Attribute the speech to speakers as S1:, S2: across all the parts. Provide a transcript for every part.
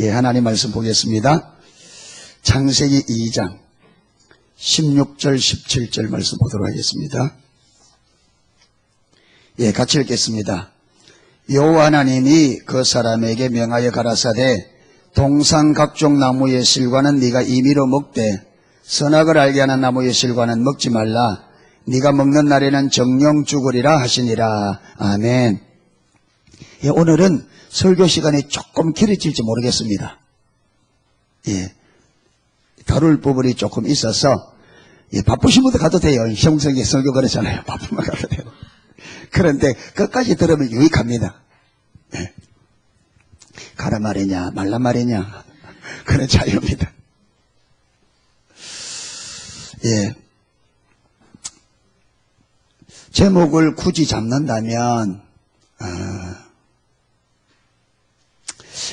S1: 예, 하나님 말씀 보겠습니다. 창세기 2장 16절 17절 말씀 보도록 하겠습니다. 예, 같이 읽겠습니다. 여호와 하나님이 그 사람에게 명하여 가라사대 동산 각종 나무의 실과는 네가 임의로 먹되 선악을 알게 하는 나무의 실과는 먹지 말라. 네가 먹는 날에는 정령 죽으리라 하시니라. 아멘. 예, 오늘은 설교 시간이 조금 길어질지 모르겠습니다. 예, 다룰 부분이 조금 있어서 예, 바쁘신 분도 가도 돼요. 형성의 설교 그러잖아요. 바쁘면 가도 돼요. 그런데 끝까지 들으면 유익합니다. 예. 가라 말이냐 말라 말이냐 그런 자유입니다. 예. 제목을 굳이 잡는다면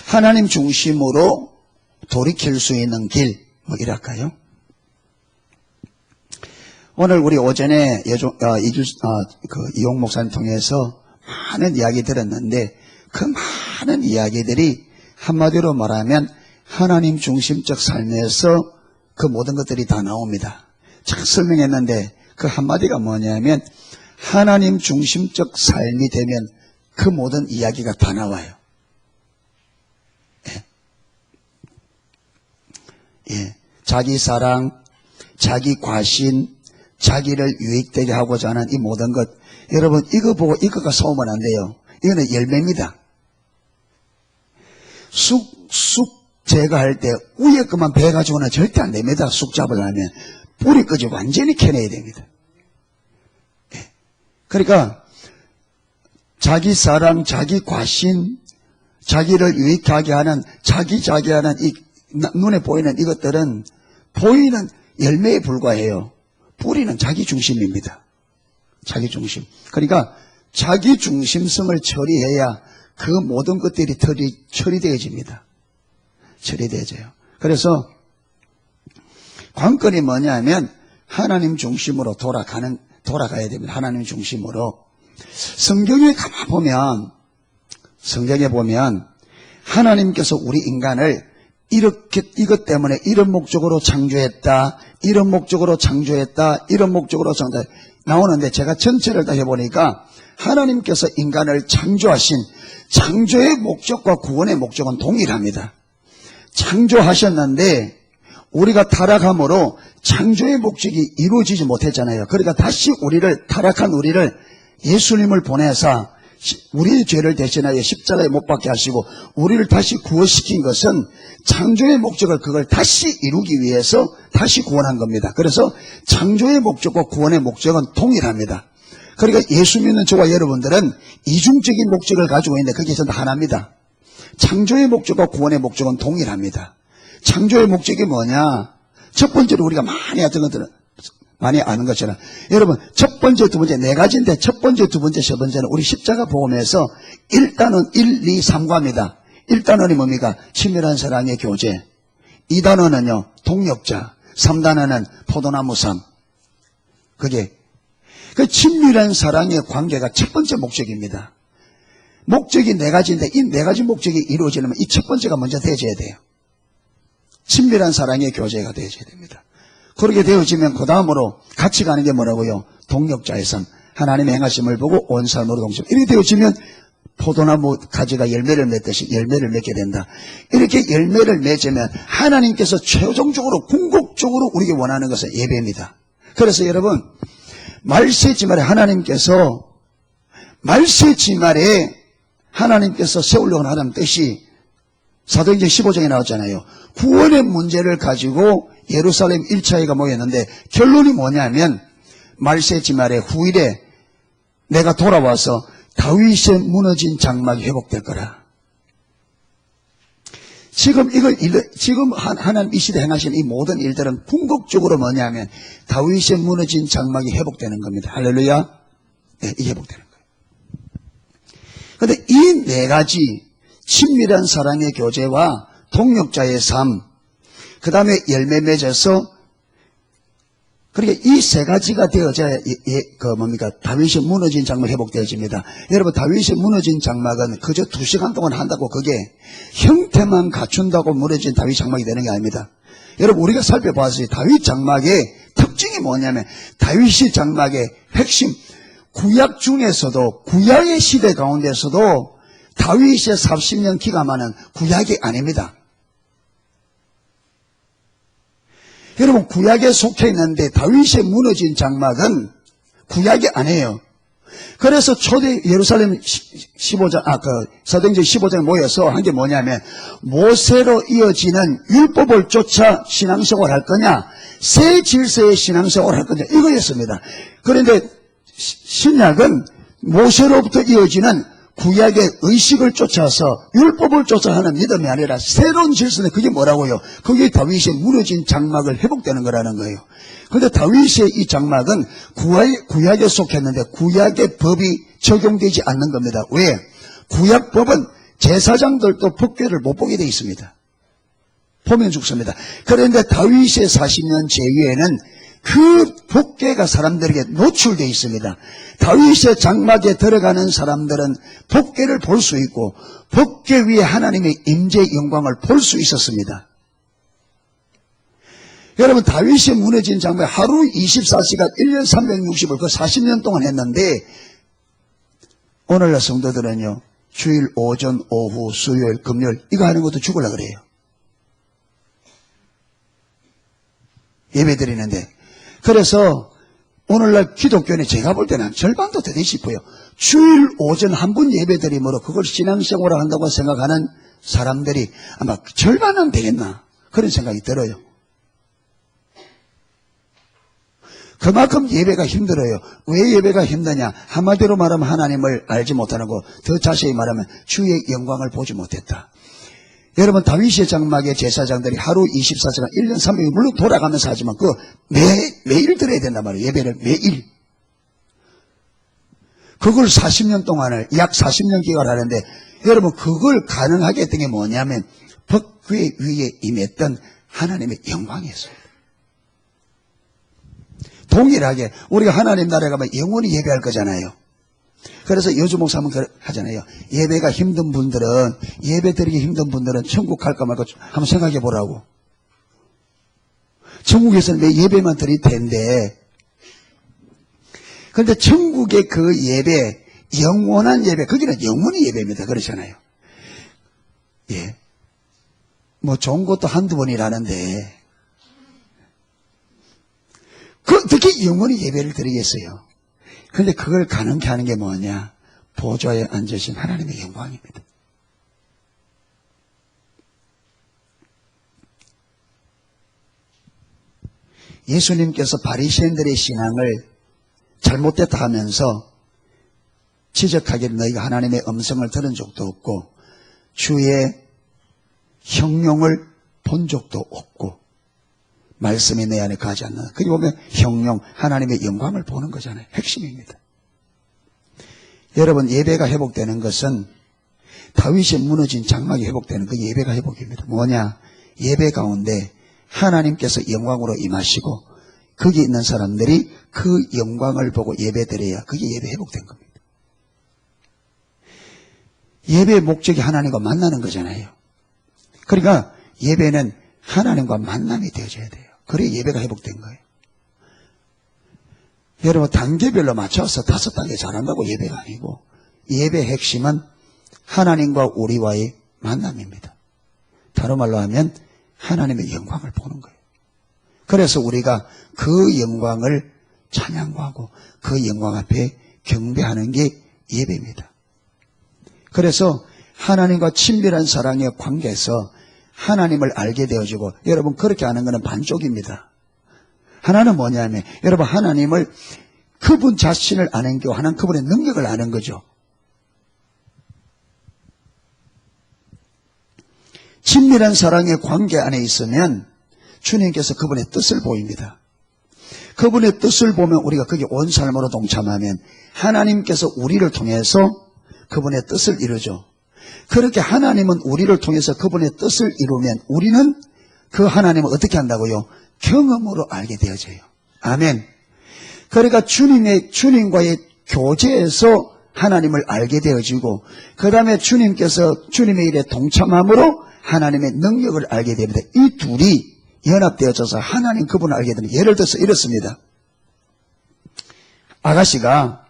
S1: 하나님 중심으로 돌이킬 수 있는 길, 뭐 이랄까요? 오늘 우리 오전에 이용 목사님 통해서 많은 이야기 들었는데 그 많은 이야기들이 한마디로 말하면 하나님 중심적 삶에서 그 모든 것들이 다 나옵니다. 잘 설명했는데 그 한마디가 뭐냐면 하나님 중심적 삶이 되면 그 모든 이야기가 다 나와요. 예. 예. 자기 사랑, 자기 과신, 자기를 유익되게 하고자 하는 이 모든 것. 여러분, 이거 보고 이거가 속으면 안 돼요. 이거는 열매입니다. 쑥 제거할 때 위에 것만 베가지고는 절대 안 됩니다. 쑥 잡으려면. 뿌리까지 완전히 캐내야 됩니다. 예. 그러니까, 자기 사랑, 자기 과신, 자기를 유익하게 하는, 자기하는 이 눈에 보이는 이것들은 보이는 열매에 불과해요. 뿌리는 자기 중심입니다. 자기 중심. 그러니까 자기 중심성을 처리해야 그 모든 것들이 처리되어집니다. 처리되어져요. 그래서 관건이 뭐냐면 하나님 중심으로 돌아가야 됩니다. 하나님 중심으로. 성경에 보면 하나님께서 우리 인간을 이것 때문에 이런 목적으로 창조했다, 이런 목적으로 창조했다, 이런 목적으로 창조했다 나오는데 제가 전체를 다 해보니까 하나님께서 인간을 창조하신 창조의 목적과 구원의 목적은 동일합니다. 창조하셨는데 우리가 타락함으로 창조의 목적이 이루어지지 못했잖아요. 그러니까 다시 타락한 우리를 예수님을 보내사 우리의 죄를 대신하여 십자가에 못 박게 하시고 우리를 다시 구원시킨 것은 창조의 목적을 그걸 다시 이루기 위해서 다시 구원한 겁니다. 그래서 창조의 목적과 구원의 목적은 동일합니다. 그러니까 예수 믿는 저와 여러분들은 이중적인 목적을 가지고 있는데 그게 전부 하나입니다. 창조의 목적과 구원의 목적은 동일합니다. 창조의 목적이 뭐냐? 첫 번째로 우리가 많이 아는 것처럼 여러분 첫 번째, 두 번째 네 가지인데 첫 번째, 두 번째, 세 번째는 우리 십자가 복음에서 1단원 1, 2, 3과입니다. 1단원이 뭡니까? 친밀한 사랑의 교제. 2단원은요 동역자. 3단원은 포도나무 삶. 그게 그 친밀한 사랑의 관계가 첫 번째 목적입니다. 목적이 네 가지인데 이 네 가지 목적이 이루어지려면 이 첫 번째가 먼저 되어져야 돼요. 친밀한 사랑의 교제가 되어져야 됩니다. 그렇게 되어지면 그 다음으로 같이 가는 게 뭐라고요? 동역자의 삶. 하나님의 행하심을 보고 온 삶으로 동심. 이렇게 되어지면 포도나무 가지가 열매를 맺듯이 열매를 맺게 된다. 이렇게 열매를 맺으면 하나님께서 최종적으로 궁극적으로 우리에게 원하는 것은 예배입니다. 그래서 여러분 말세지말에 하나님께서 세우려고 하는 뜻이 사도행전 15장에 나왔잖아요. 구원의 문제를 가지고 예루살렘 1차회가 모였는데 결론이 뭐냐면 말세지말에 후일에 내가 돌아와서 다윗의 무너진 장막이 회복될 거라. 지금 하나님 이 시대에 행하신 이 모든 일들은 궁극적으로 뭐냐면 다윗의 무너진 장막이 회복되는 겁니다. 할렐루야. 네, 이게 회복되는 거예요. 그런데 이 네 가지 친밀한 사랑의 교제와 동역자의 삶, 그 다음에 열매 맺어서 그러니까 이 세 가지가 되어져야 다윗이 무너진 장막 회복되어집니다. 여러분, 다윗이 무너진 장막은 그저 2시간 동안 한다고 그게 형태만 갖춘다고 무너진 다윗 장막이 되는 게 아닙니다. 여러분, 우리가 살펴봤어요. 다윗 장막의 특징이 뭐냐면, 다윗이 장막의 핵심, 구약 중에서도, 구약의 시대 가운데서도 다윗의 40년 기간만은 구약이 아닙니다. 여러분, 구약에 속해 있는데 다윗의 무너진 장막은 구약이 아니에요. 그래서 초대 예루살렘 15장, 사도행전 15장에 모여서 한 게 뭐냐면, 모세로 이어지는 율법을 쫓아 신앙생활 할 거냐, 새 질서의 신앙생활 할 거냐, 이거였습니다. 그런데 신약은 모세로부터 이어지는 구약의 의식을 쫓아서 율법을 쫓아 하는 믿음이 아니라 새로운 질서인데 그게 뭐라고요? 그게 다윗의 무너진 장막을 회복되는 거라는 거예요. 그런데 다윗의 이 장막은 구약에 속했는데 구약의 법이 적용되지 않는 겁니다. 왜? 구약법은 제사장들도 법궤를 못 보게 되어 있습니다. 보면 죽습니다. 그런데 다윗의 40년 제위에는 그 법궤가 사람들에게 노출되어 있습니다. 다윗의 장막에 들어가는 사람들은 법궤를 볼 수 있고 법궤 위에 하나님의 임재의 영광을 볼 수 있었습니다. 여러분, 다윗이 무너진 장막에 하루 24시간 1년 360을 그 40년 동안 했는데, 오늘날 성도들은요, 주일 오전, 오후, 수요일, 금요일 이거 하는 것도 죽으려고 그래요. 예배 드리는데. 그래서 오늘날 기독교는 제가 볼 때는 절반도 되지 싶어요. 주일 오전 한 번 예배 드림으로 그걸 신앙생활을 한다고 생각하는 사람들이 아마 절반은 되겠나, 그런 생각이 들어요. 그만큼 예배가 힘들어요. 왜 예배가 힘드냐? 한마디로 말하면 하나님을 알지 못하는 거, 더 자세히 말하면 주의 영광을 보지 못했다. 여러분, 다윗의 장막의 제사장들이 하루 24시간 1년 300일 물론 돌아가면서 하지만 매일 드려야 된단 말이에요. 예배를 매일. 그걸 40년 동안을 약 40년 기간 하는데, 여러분, 그걸 가능하게 했던 게 뭐냐면 법궤 위에 임했던 하나님의 영광이었어요. 동일하게 우리가 하나님 나라에 가면 영원히 예배할 거잖아요. 그래서 여주 목사 한번 하잖아요. 예배가 힘든 분들은, 예배 드리기 힘든 분들은 천국 갈까 말까 한번 생각해 보라고. 천국에서는 왜 예배만 드릴 텐데. 그런데 천국의 그 예배, 영원한 예배, 거기는 영원히 예배입니다. 그렇잖아요. 예. 뭐 좋은 것도 한두 번이라는데, 어떻게 영원히 예배를 드리겠어요? 그런데 그걸 가능케 하는 게 뭐냐? 보좌에 앉으신 하나님의 영광입니다. 예수님께서 바리새인들의 신앙을 잘못됐다 하면서 지적하기를 너희가 하나님의 음성을 들은 적도 없고 주의 형용을 본 적도 없고 말씀이 내 안에 가지 않는, 거기 보면 형용, 하나님의 영광을 보는 거잖아요. 핵심입니다. 여러분, 예배가 회복되는 것은 다윗이 무너진 장막이 회복되는 그 예배가 회복입니다. 뭐냐? 예배 가운데 하나님께서 영광으로 임하시고 거기 있는 사람들이 그 영광을 보고 예배드려야 그게 예배 회복된 겁니다. 예배의 목적이 하나님과 만나는 거잖아요. 그러니까 예배는 하나님과 만남이 되어져야 돼요. 그래야 예배가 회복된 거예요. 여러분, 단계별로 맞춰서 5단계 잘한다고 예배가 아니고, 예배의 핵심은 하나님과 우리와의 만남입니다. 다른 말로 하면 하나님의 영광을 보는 거예요. 그래서 우리가 그 영광을 찬양하고 그 영광 앞에 경배하는 게 예배입니다. 그래서 하나님과 친밀한 사랑의 관계에서 하나님을 알게 되어지고, 여러분, 그렇게 하는 것은 반쪽입니다. 하나는 뭐냐면, 여러분, 하나님을, 그분 자신을 아는 게 하나는 그분의 능력을 아는 거죠. 친밀한 사랑의 관계 안에 있으면 주님께서 그분의 뜻을 보입니다. 그분의 뜻을 보면 우리가 거기에 온 삶으로 동참하면 하나님께서 우리를 통해서 그분의 뜻을 이루죠. 그렇게 하나님은 우리를 통해서 그분의 뜻을 이루면 우리는 그 하나님을 어떻게 한다고요? 경험으로 알게 되어져요. 아멘. 그러니까 주님과의 교제에서 하나님을 알게 되어지고, 그 다음에 주님의 일에 동참함으로 하나님의 능력을 알게 됩니다. 이 둘이 연합되어져서 하나님 그분을 알게 됩니다. 예를 들어서 이렇습니다. 아가씨가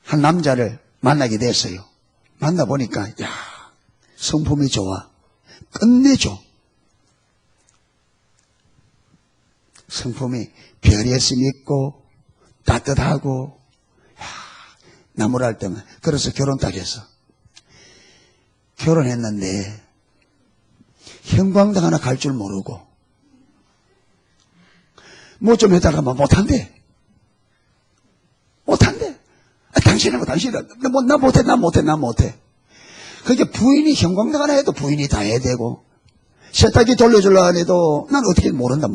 S1: 한 남자를 만나게 됐어요. 만나보니까, 야, 성품이 좋아. 끝내줘. 성품이 별의심 있고, 따뜻하고, 야, 나무랄 때만. 그래서 결혼 딱 했어. 결혼했는데, 형광등 하나 갈 줄 모르고, 뭐 좀 해다가 못한대. 못한대. 당신은 뭐, 나 못해. 그게 부인이 형광등 하나 해도 부인이 다 해야 되고, 세탁기 돌려주려 안 해도, 난 어떻게 모른다.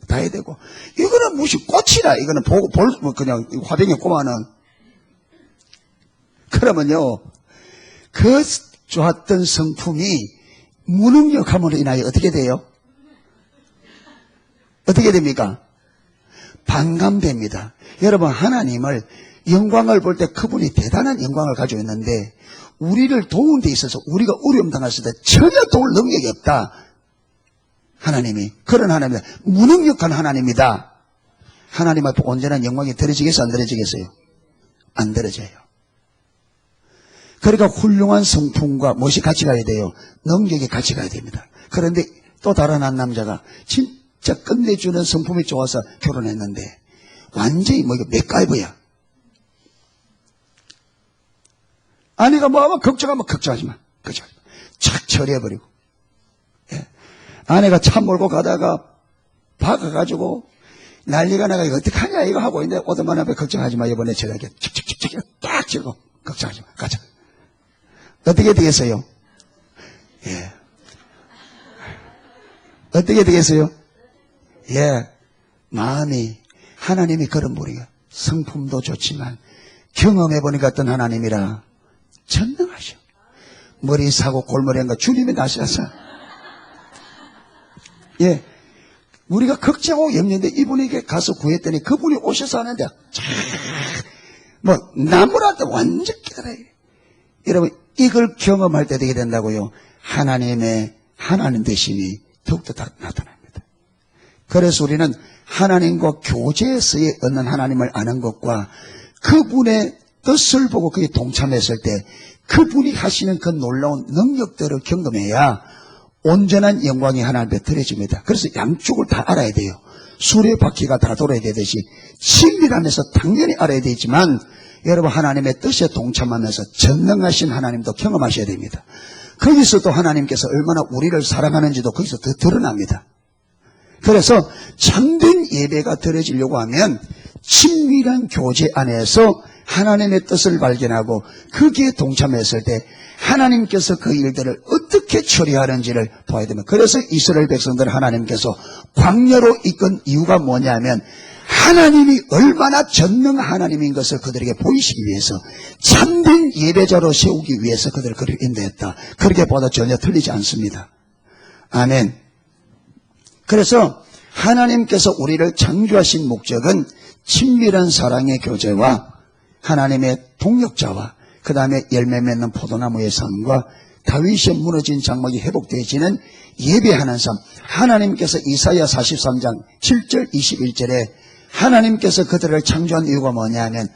S1: 다 해야 되고. 이거는 무시 꽃이라, 이거는 그냥 화병에 꼽아는. 그러면요, 그 좋았던 성품이 무능력함으로 인하여 어떻게 돼요? 어떻게 됩니까? 반감됩니다. 여러분, 하나님을, 영광을 볼 때 그분이 대단한 영광을 가지고 있는데, 우리를 도운 데 있어서 우리가 어려움 당했을 때 전혀 도울 능력이 없다. 하나님이. 그런 하나님이다. 무능력한 하나님이다. 하나님 앞에 온전한 영광이 드려지겠어요? 안 드려지겠어요? 안 드려져요. 그러니까 훌륭한 성품과 무엇이 같이 가야 돼요? 능력이 같이 가야 됩니다. 그런데 또 다른 한 남자가 진짜 끝내주는 성품이 좋아서 결혼했는데 완전히 이거 맥가이버야. 아내가 뭐하면 걱정하지 마. 착 처리해버리고. 예. 아내가 차 몰고 가다가 박아가지고 난리가 나가 이거 어떡하냐 이거 하고 있는데 오토바이 앞에 걱정하지 마. 이번에 저렇게 칙칙칙칙 딱 치고 걱정하지 마. 가자. 어떻게 되겠어요? 예. 어떻게 되겠어요? 예. 마음이 하나님이 그런 분이가 성품도 좋지만 경험해보니까 어떤 하나님이라 전능하셔. 머리 사고 골머리한가 주님이 나셔서. 예. 우리가 걱정하고 염려인데 이분에게 가서 구했더니 그분이 오셔서 하는데 나무랄 때 완전 깨달아요. 여러분 이걸 경험할 때 되게 된다고요. 하나님 되심이 더욱더 나타납니다. 그래서 우리는 하나님과 교제에서의 얻는 하나님을 아는 것과 그분의 뜻을 보고 그에 동참했을 때 그분이 하시는 그 놀라운 능력들을 경험해야 온전한 영광이 하나님께 드려집니다. 그래서 양쪽을 다 알아야 돼요. 수레바퀴가 다 돌아야 되듯이 진리라면서 당연히 알아야 되지만 여러분 하나님의 뜻에 동참하면서 전능하신 하나님도 경험하셔야 됩니다. 거기서 또 하나님께서 얼마나 우리를 사랑하는지도 거기서 더 드러납니다. 그래서 참된 예배가 드려지려고 하면 친밀한 교제 안에서 하나님의 뜻을 발견하고 거기에 동참했을 때 하나님께서 그 일들을 어떻게 처리하는지를 봐야 됩니다. 그래서 이스라엘 백성들을 하나님께서 광야로 이끈 이유가 뭐냐면 하나님이 얼마나 전능한 하나님인 것을 그들에게 보이시기 위해서 참된 예배자로 세우기 위해서 그들을 그렇게 인도했다. 그렇게 보다 전혀 틀리지 않습니다. 아멘. 그래서 하나님께서 우리를 창조하신 목적은 친밀한 사랑의 교제와 하나님의 동역자와 그 다음에 열매 맺는 포도나무의 삶과 다윗의 무너진 장막이 회복되어지는 예배하는 삶. 하나님께서 이사야 43장 7절 21절에 하나님께서 그들을 창조한 이유가 뭐냐면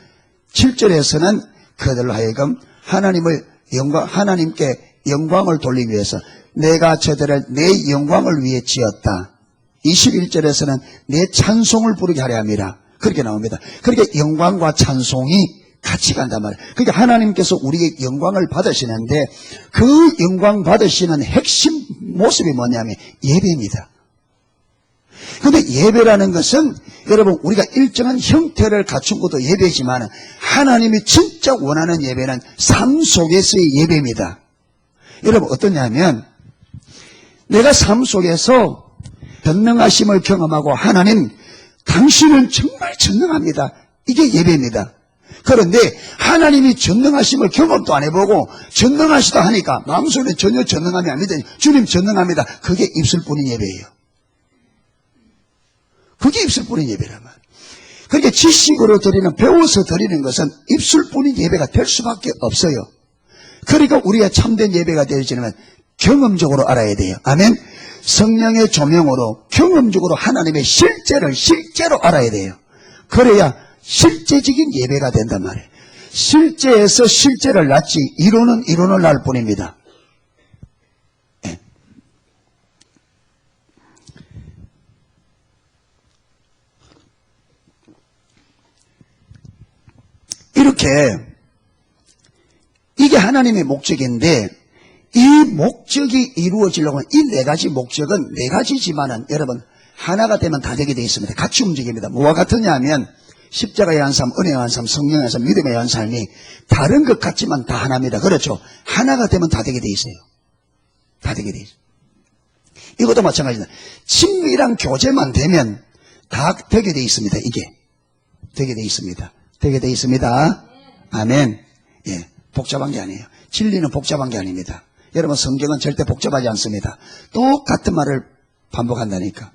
S1: 7절에서는 그들로 하여금 하나님께 영광을 돌리기 위해서 내가 저들을 내 영광을 위해 지었다. 21절에서는 내 찬송을 부르게 하려 함이라. 그렇게 나옵니다. 그렇게 영광과 찬송이 같이 간단 말이에요. 그러니까 하나님께서 우리의 영광을 받으시는데 그 영광 받으시는 핵심 모습이 뭐냐면 예배입니다. 그런데 예배라는 것은 여러분 우리가 일정한 형태를 갖춘 것도 예배지만 하나님이 진짜 원하는 예배는 삶 속에서의 예배입니다. 여러분 어떠냐면 내가 삶 속에서 전능하심을 경험하고 하나님 당신은 정말 전능합니다. 이게 예배입니다. 그런데 하나님이 전능하심을 경험도 안 해보고 전능하시다 하니까 마음속에 전혀 전능함이 안 믿으니 주님 전능합니다. 그게 입술뿐인 예배예요. 그게 입술 뿌린 예배란 말이에요. 그러니까 지식으로 드리는, 배워서 드리는 것은 입술 뿌린 예배가 될 수밖에 없어요. 그러니까 우리가 참된 예배가 되려면 경험적으로 알아야 돼요. 아멘. 성령의 조명으로 경험적으로 하나님의 실제로 알아야 돼요. 그래야 실제적인 예배가 된단 말이에요. 실제에서 실제를 낳지 이론은 이론을 낳을 뿐입니다. 네. 이렇게 이게 하나님의 목적인데 이 목적이 이루어지려고 하면 이 네 가지 목적은 네 가지지만은 여러분 하나가 되면 다 되게 되어 있습니다. 같이 움직입니다. 뭐와 같으냐 하면 십자가의 한 삶, 은혜의 한 삶, 성령의 한 삶, 믿음의 한 삶이 다른 것 같지만 다 하나입니다. 그렇죠? 하나가 되면 다 되게 되어 있어요. 다 되게 되어 있어요. 이것도 마찬가지입니다. 친밀한 교제만 되면 다 되게 되어 있습니다. 이게 되게 되어 있습니다. 되게 되어 있습니다. 아멘. 예, 복잡한 게 아니에요. 진리는 복잡한 게 아닙니다. 여러분 성경은 절대 복잡하지 않습니다. 똑같은 말을 반복한다니까.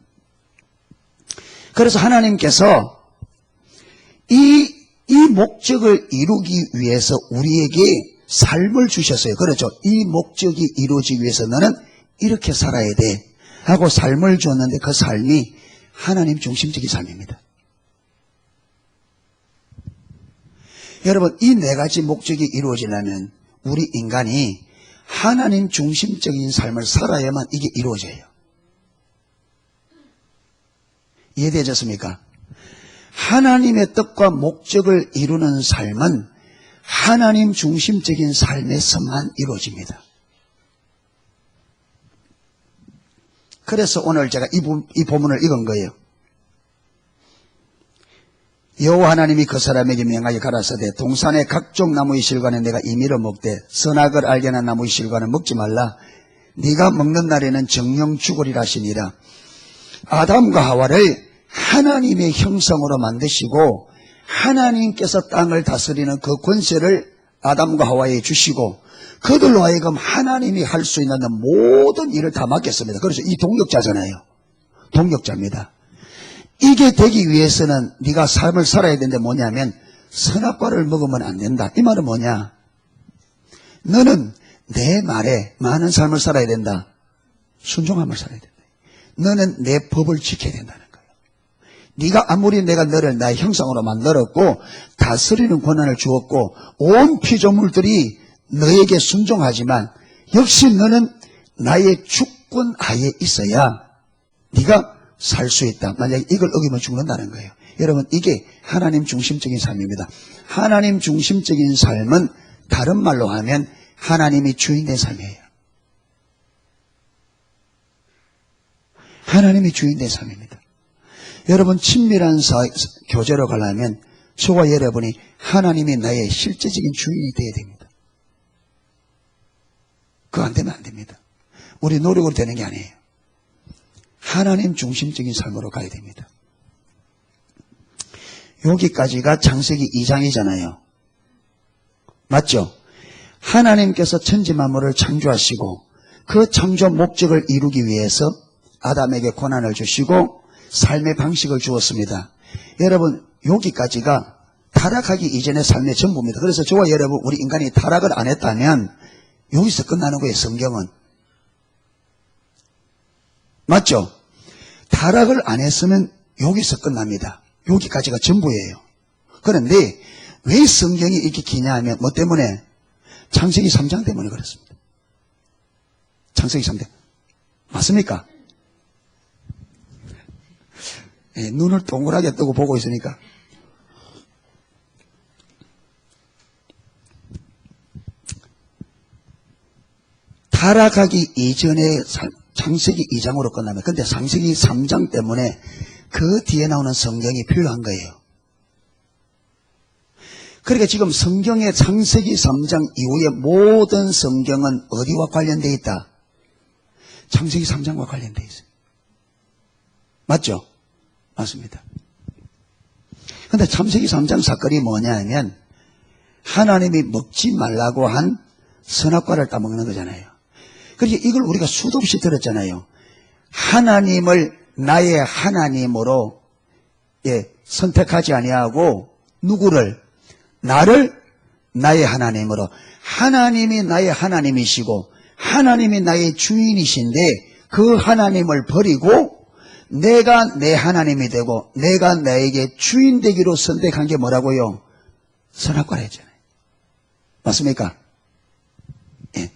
S1: 그래서 하나님께서 이 목적을 이루기 위해서 우리에게 삶을 주셨어요. 그렇죠. 이 목적이 이루어지기 위해서 너는 이렇게 살아야 돼 하고 삶을 줬는데 그 삶이 하나님 중심적인 삶입니다. 여러분 이 네 가지 목적이 이루어지려면 우리 인간이 하나님 중심적인 삶을 살아야만 이게 이루어져요. 이해되셨습니까? 하나님의 뜻과 목적을 이루는 삶은 하나님 중심적인 삶에서만 이루어집니다. 그래서 오늘 제가 이 본문을 읽은 거예요. 여호와 하나님이 그 사람에게 명하여 가라사대 동산의 각종 나무의 실과는 내가 임의로 먹되 선악을 알게 하는 나무의 실과는 먹지 말라. 네가 먹는 날에는 정령 죽으리라 하시니라. 아담과 하와를 하나님의 형상으로 만드시고 하나님께서 땅을 다스리는 그 권세를 아담과 하와에 주시고 그들로 하여금 하나님이 할 수 있는 모든 일을 다 맡겼습니다. 그래서 이 동력자잖아요. 동력자입니다. 이게 되기 위해서는 네가 삶을 살아야 되는데 뭐냐면 선악과를 먹으면 안 된다. 이 말은 뭐냐? 너는 내 말에 많은 삶을 살아야 된다. 순종함을 살아야 된다. 너는 내 법을 지켜야 된다는 거예요. 네가 아무리 내가 너를 나의 형상으로 만들었고 다스리는 권한을 주었고 온 피조물들이 너에게 순종하지만 역시 너는 나의 주권 하에 있어야 네가 살 수 있다. 만약에 이걸 어기면 죽는다는 거예요. 여러분 이게 하나님 중심적인 삶입니다. 하나님 중심적인 삶은 다른 말로 하면 하나님이 주인된 삶이에요. 하나님이 주인된 삶입니다. 여러분 친밀한 교제로 가려면 저와 여러분이 하나님이 나의 실제적인 주인이 되어야 됩니다. 그거 안 되면 안 됩니다. 우리 노력으로 되는 게 아니에요. 하나님 중심적인 삶으로 가야 됩니다. 여기까지가 창세기 2장이잖아요. 맞죠? 하나님께서 천지 만물을 창조하시고 그 창조 목적을 이루기 위해서 아담에게 권한을 주시고 삶의 방식을 주었습니다. 여러분 여기까지가 타락하기 이전의 삶의 전부입니다. 그래서 저와 여러분 우리 인간이 타락을 안 했다면 여기서 끝나는 거예요. 성경은. 맞죠? 타락을 안 했으면 여기서 끝납니다. 여기까지가 전부예요. 그런데 왜 성경이 이렇게 기냐 하면 뭐 때문에? 창세기 3장 때문에 그렇습니다. 창세기 3장. 맞습니까? 네, 눈을 동그랗게 뜨고 보고 있으니까. 타락하기 이전의 창세기 2장으로 끝나면 근데 창세기 3장 때문에 그 뒤에 나오는 성경이 필요한 거예요. 그러니까 지금 성경의 창세기 3장 이후의 모든 성경은 어디와 관련되어 있다? 창세기 3장과 관련되어 있어요. 맞죠? 맞습니다. 근데 창세기 3장 사건이 뭐냐 하면 하나님이 먹지 말라고 한 선악과를 따먹는 거잖아요. 그러니까 이걸 우리가 수도 없이 들었잖아요. 하나님을 나의 하나님으로 선택하지 아니하고 누구를? 나를 나의 하나님으로. 하나님이 나의 하나님이시고 하나님이 나의 주인이신데 그 하나님을 버리고 내가 내 하나님이 되고 내가 나에게 주인 되기로 선택한 게 뭐라고요? 선악과라 했잖아요. 맞습니까? 예.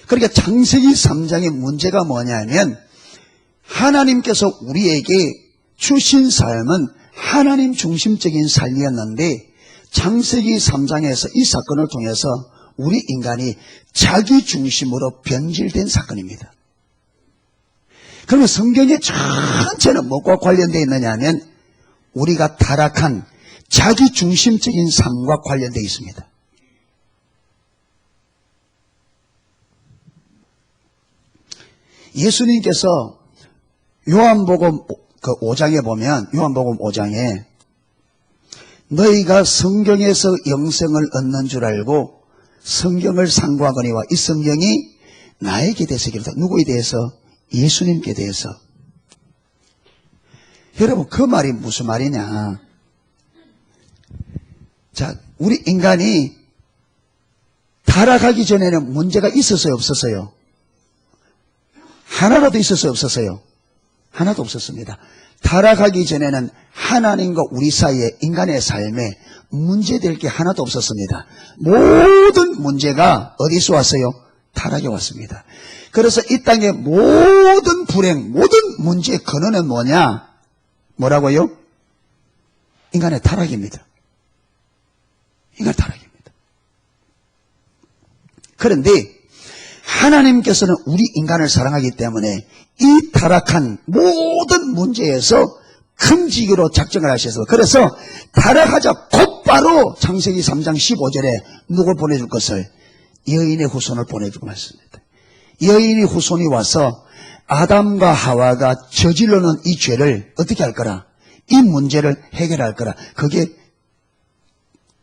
S1: 그러니까 창세기 3장의 문제가 뭐냐면 하나님께서 우리에게 주신 삶은 하나님 중심적인 삶이었는데 창세기 3장에서 이 사건을 통해서 우리 인간이 자기 중심으로 변질된 사건입니다. 그러면 성경의 전체는 뭐와 관련되어 있느냐 하면 우리가 타락한 자기 중심적인 삶과 관련되어 있습니다. 예수님께서 요한복음 5장에 보면 요한복음 5장에 너희가 성경에서 영생을 얻는 줄 알고 성경을 상고하거니와 이 성경이 나에게 대해서 그렇다. 누구에 대해서? 예수님께 대해서. 여러분 그 말이 무슨 말이냐? 자, 우리 인간이 타락하기 전에는 문제가 있었어요, 없었어요? 하나라도 있었어요, 없었어요? 하나도 없었습니다. 타락하기 전에는 하나님과 우리 사이에 인간의 삶에 문제될 게 하나도 없었습니다. 모든 문제가 어디서 왔어요? 타락에 왔습니다. 그래서 이 땅의 모든 불행, 모든 문제의 근원은 뭐냐? 뭐라고요? 인간의 타락입니다. 인간 타락입니다. 그런데 하나님께서는 우리 인간을 사랑하기 때문에 이 타락한 모든 문제에서 금지기로 작정을 하셔서 그래서 타락하자 곧바로 창세기 3장 15절에 누굴 보내줄 것을? 여인의 후손을 보내주고 말씀입니다. 여인의 후손이 와서 아담과 하와가 저질러놓은 이 죄를 어떻게 할 거라? 이 문제를 해결할 거라. 그게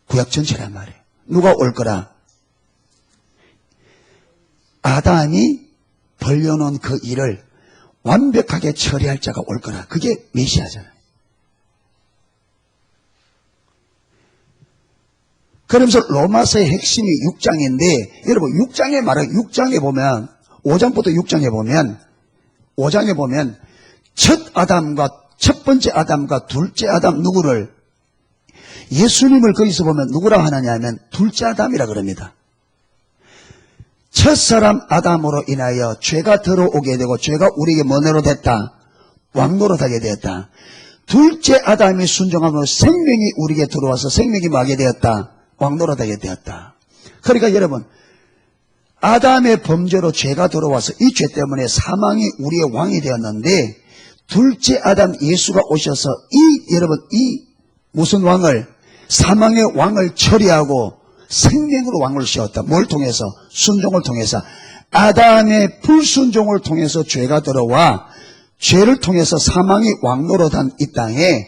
S1: 구약 전체란 말이에요. 누가 올 거라? 아담이 벌려놓은 그 일을 완벽하게 처리할 자가 올 거라. 그게 메시아잖아요. 그러면서 로마서의 핵심이 6장인데 여러분 6장에 말은 6장에 보면 5장부터 5장에 보면 첫 번째 아담과 둘째 아담 누구를 예수님을 거기서 보면 누구라 하느냐 하면 둘째 아담이라 그럽니다. 첫사람 아담으로 인하여 죄가 들어오게 되고 죄가 우리에게 뭐로 됐다? 왕노릇하게 되었다. 둘째 아담이 순종함으로 생명이 우리에게 들어와서 생명이 뭐하게 되었다? 왕노릇하게 되었다. 그러니까 여러분 아담의 범죄로 죄가 들어와서 이 죄 때문에 사망이 우리의 왕이 되었는데 둘째 아담 예수가 오셔서 여러분 이 무슨 왕을? 사망의 왕을 처리하고 생명으로 왕을 씌웠다. 뭘 통해서? 순종을 통해서. 아담의 불순종을 통해서 죄가 들어와 죄를 통해서 사망이 왕노릇한 이 땅에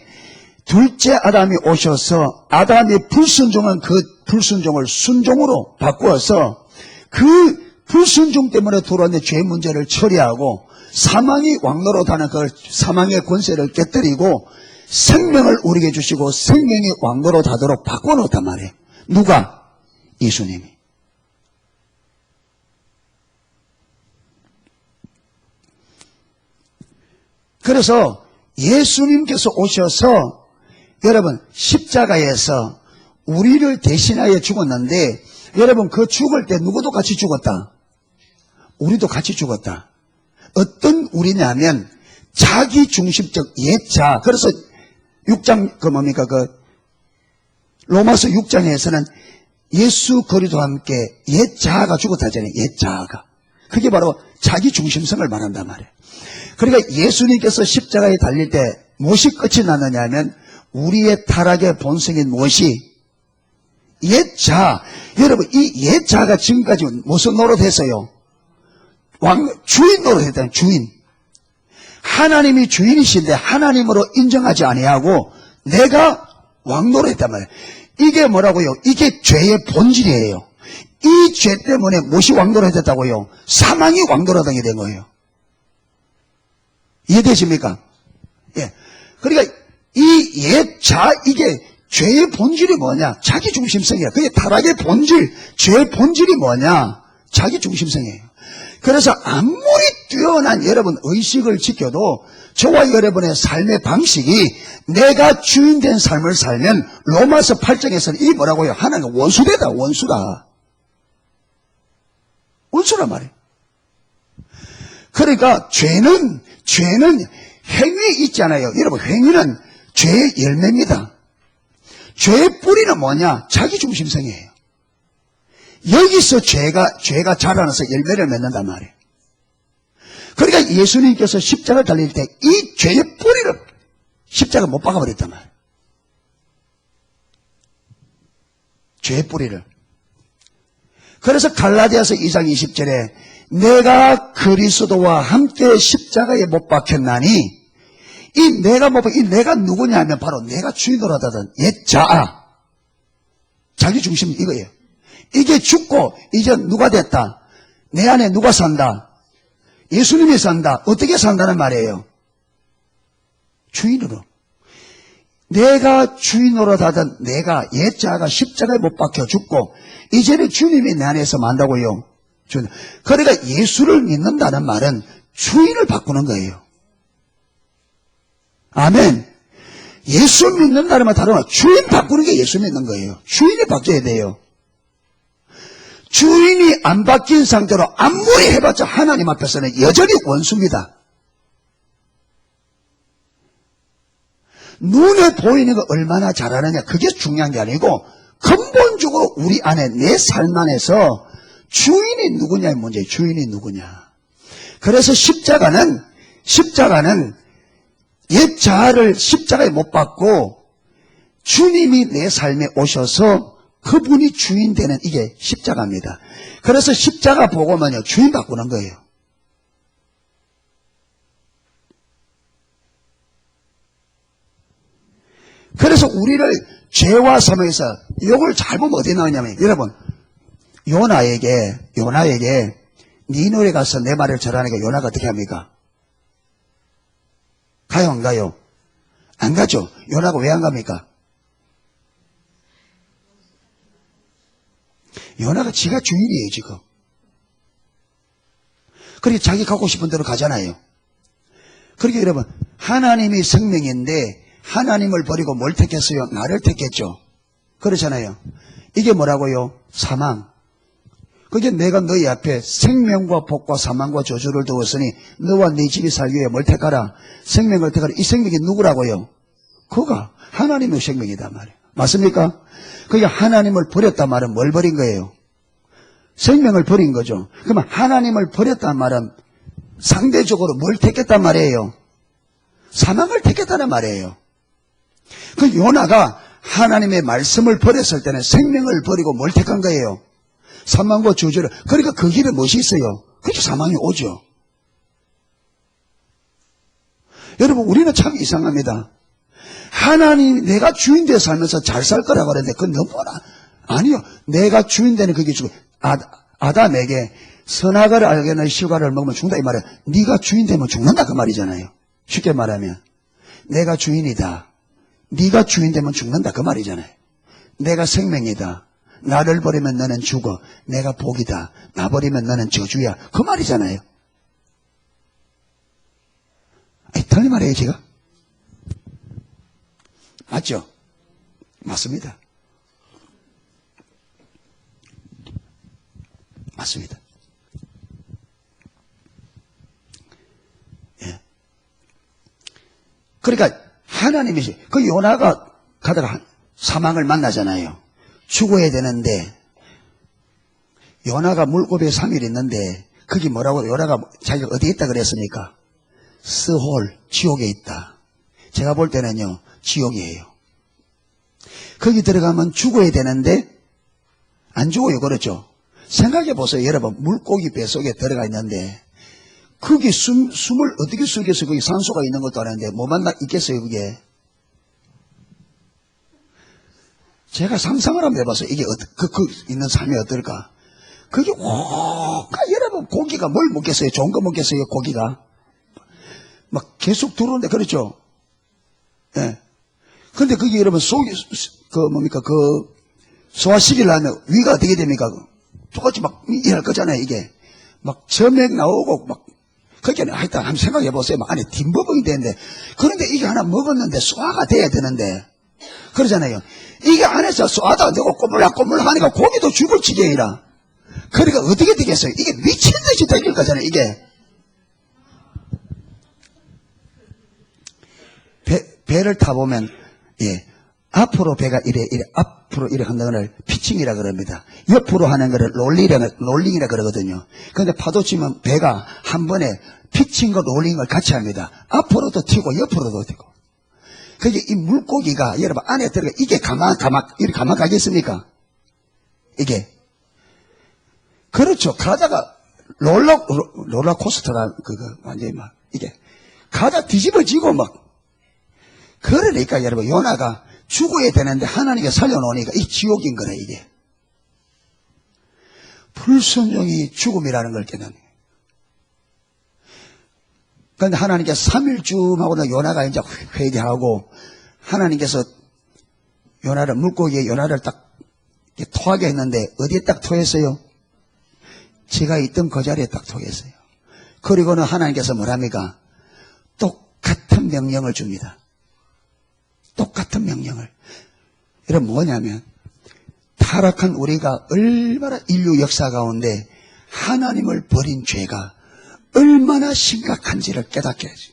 S1: 둘째 아담이 오셔서 아담의 불순종은 그 불순종을 순종으로 바꾸어서 그 불순종 때문에 들어온 죄 문제를 처리하고 사망이 왕노릇하는 그 사망의 권세를 깨뜨리고 생명을 우리에게 주시고 생명이 왕노릇하도록 바꿔놓았단 말이에요. 누가? 예수님이. 그래서 예수님께서 오셔서 여러분 십자가에서 우리를 대신하여 죽었는데 여러분 그 죽을 때 누구도 같이 죽었다. 우리도 같이 죽었다. 어떤 우리냐면 자기 중심적 옛자. 그래서 6장 로마서 6장에서는 예수 그리스도와 함께 옛자아가 죽었다 하잖아요. 옛자아가. 그게 바로 자기 중심성을 말한단 말이에요. 그러니까 예수님께서 십자가에 달릴 때 무엇이 끝이 났느냐 하면 우리의 타락의 본성인 무엇이? 옛자. 여러분 이 옛자가 지금까지 무슨 노릇했어요? 주인 노릇했다는 주인. 하나님이 주인이신데 하나님으로 인정하지 아니하고 내가 왕 노릇했단 말이에요. 이게 뭐라고요? 이게 죄의 본질이에요. 이 죄 때문에 무엇이 왕노릇했다고요? 사망이 왕노릇하게 된 거예요. 이해되십니까? 예. 그러니까 이 옛 자, 이게 죄의 본질이 뭐냐? 자기 중심성이에요. 그게 타락의 본질, 죄의 본질이 뭐냐? 자기 중심성이에요. 그래서 아무리 뛰어난 여러분 의식을 지켜도 저와 여러분의 삶의 방식이 내가 주인된 삶을 살면 로마서 8장에서는 이 뭐라고요? 하나님 원수되다, 원수다. 원수란 말이에요. 그러니까 죄는 행위에 있잖아요. 여러분, 행위는 죄의 열매입니다. 죄의 뿌리는 뭐냐? 자기 중심성이에요. 여기서 죄가 자라나서 열매를 맺는단 말이에요. 그러니까 예수님께서 십자가를 달릴 때 이 죄의 뿌리를 십자가 못 박아버렸단 말이에요. 죄의 뿌리를. 그래서 갈라디아서 2장 20절에 내가 그리스도와 함께 십자가에 못 박혔나니 이 내가 못 박힌 이 내가 누구냐 하면 바로 내가 주인으로 하던 옛 자아. 자기 중심 이거예요. 이게 죽고 이제 누가 됐다? 내 안에 누가 산다? 예수님이 산다. 어떻게 산다는 말이에요? 주인으로. 내가 주인으로 하던 내가 옛 자아가 십자가에 못 박혀 죽고 이제는 주님이 내 안에서 만다고요. 그러니까 예수를 믿는다는 말은 주인을 바꾸는 거예요. 아멘. 예수 믿는다는 말 다른 말 주인 바꾸는 게 예수 믿는 거예요. 주인이 바뀌어야 돼요. 주인이 안 바뀐 상태로 아무리 해봤자 하나님 앞에서는 여전히 원수입니다. 눈에 보이는 거 얼마나 잘하느냐 그게 중요한 게 아니고 근본적으로 우리 안에 내 삶 안에서 주인이 누구냐의 문제예요. 주인이 누구냐. 그래서 십자가는 옛 자아를 십자가에 못 박고 주님이 내 삶에 오셔서 그분이 주인 되는 이게 십자가입니다. 그래서 십자가 복음은요 주인 바꾸는 거예요. 그래서 우리를 죄와 사망에서 이걸 잘 보면 어디 나오냐면 여러분 요나에게 니누에 가서 내 말을 전하니까 요나가 어떻게 합니까? 가요 안 가요? 안 가죠. 요나가 왜 안 갑니까? 요나가 지가 주인이에요 지금. 그렇게 자기 가고 싶은 대로 가잖아요. 그러니까 여러분 하나님이 생명인데 하나님을 버리고 뭘 택했어요? 나를 택했죠. 그렇잖아요. 이게 뭐라고요? 사망. 그게 내가 너희 앞에 생명과 복과 사망과 저주를 두었으니 너와 네 집이 살기 위해 뭘 택하라? 생명을 택하라. 이 생명이 누구라고요? 그가 하나님의 생명이다 말이에요. 맞습니까? 그게 하나님을 버렸단 말은 뭘 버린 거예요? 생명을 버린 거죠. 그러면 하나님을 버렸단 말은 상대적으로 뭘 택했단 말이에요? 사망을 택했다는 말이에요. 그 요나가 하나님의 말씀을 버렸을 때는 생명을 버리고 뭘 택한 거예요? 사망과 저주를. 그러니까 그 길에 무엇이 있어요? 그렇게 사망이 오죠. 여러분 우리는 참 이상합니다. 하나님 내가 주인 되어 살면서 잘 살 거라고 그러는데 그건 너무나 아니요. 내가 주인 되는 그게 죽어. 아담에게 선악을 알게는 실과를 먹으면 죽는다 이 말이야. 네가 주인 되면 죽는다 그 말이잖아요. 쉽게 말하면 내가 주인이다. 네가 주인 되면 죽는다 그 말이잖아요. 내가 생명이다. 나를 버리면 너는 죽어. 내가 복이다. 나 버리면 너는 저주야. 그 말이잖아요. 틀린 말이에요 제가? 맞죠? 맞습니다. 맞습니다. 예. 그러니까 하나님이시 그 요나가 가다가 사망을 만나잖아요. 죽어야 되는데 요나가 물고기에 3일 있는데 거기 뭐라고 요나가 자기가 어디에 있다 그랬습니까? 스홀 지옥에 있다. 제가 볼 때는요 지옥이에요. 거기 들어가면 죽어야 되는데 안 죽어요. 그렇죠? 생각해 보세요. 여러분 물고기 뱃속에 들어가 있는데 거기 숨을 어떻게 쉬겠어요? 거기 산소가 있는 것도 아닌데 뭐만 있겠어요 그게? 제가 상상을 한번 해봤어요. 이게 있는 삶이 어떨까? 그게 여러분 고기가 뭘 먹겠어요? 좋은 거 먹겠어요? 고기가 막 계속 들어오는데 그렇죠? 예. 근데 그게 여러분 소화시키려면 위가 어떻게 됩니까? 똑같이 막 일할 거잖아요, 이게. 막 점액 나오고, 막, 그게 하여튼 한번 생각해 보세요. 막 안에 뒷부분이 되는데. 그런데 이게 하나 먹었는데 소화가 돼야 되는데. 그러잖아요. 이게 안에서 소화도 안 되고 꼬물락꼬물락 하니까 고기도 죽을 지경이라. 그러니까 어떻게 되겠어요? 이게 미친 듯이 되길 거잖아요, 이게. 배를 타보면, 예. 앞으로 배가 앞으로 이래 한다는 걸 피칭이라 그럽니다. 옆으로 하는 거를 롤링이라 그러거든요. 그런데 파도 치면 배가 한 번에 피칭과 롤링을 같이 합니다. 앞으로도 튀고 옆으로도 튀고. 그게 이 물고기가 여러분 안에 들어가 이게 이렇게 가만 가겠습니까? 이게. 그렇죠. 가다가 롤러코스터가 완전히 막 이게 가다 뒤집어지고 막. 그러니까 여러분 요나가 죽어야 되는데 하나님께 살려놓으니까 이 지옥인 거네, 이게. 불순종이 죽음이라는 걸 깨닫는 거예요. 그런데 하나님께서 3일쯤 하고 요나가 이제 회개하고 하나님께서 물고기에 요나를 딱 토하게 했는데 어디에 딱 토했어요? 제가 있던 그 자리에 딱 토했어요. 그리고는 하나님께서 뭐랍니까? 똑같은 명령을 줍니다. 똑같은 명령을. 여러분 뭐냐면 타락한 우리가 얼마나 인류 역사 가운데 하나님을 버린 죄가 얼마나 심각한지를 깨닫게 하죠.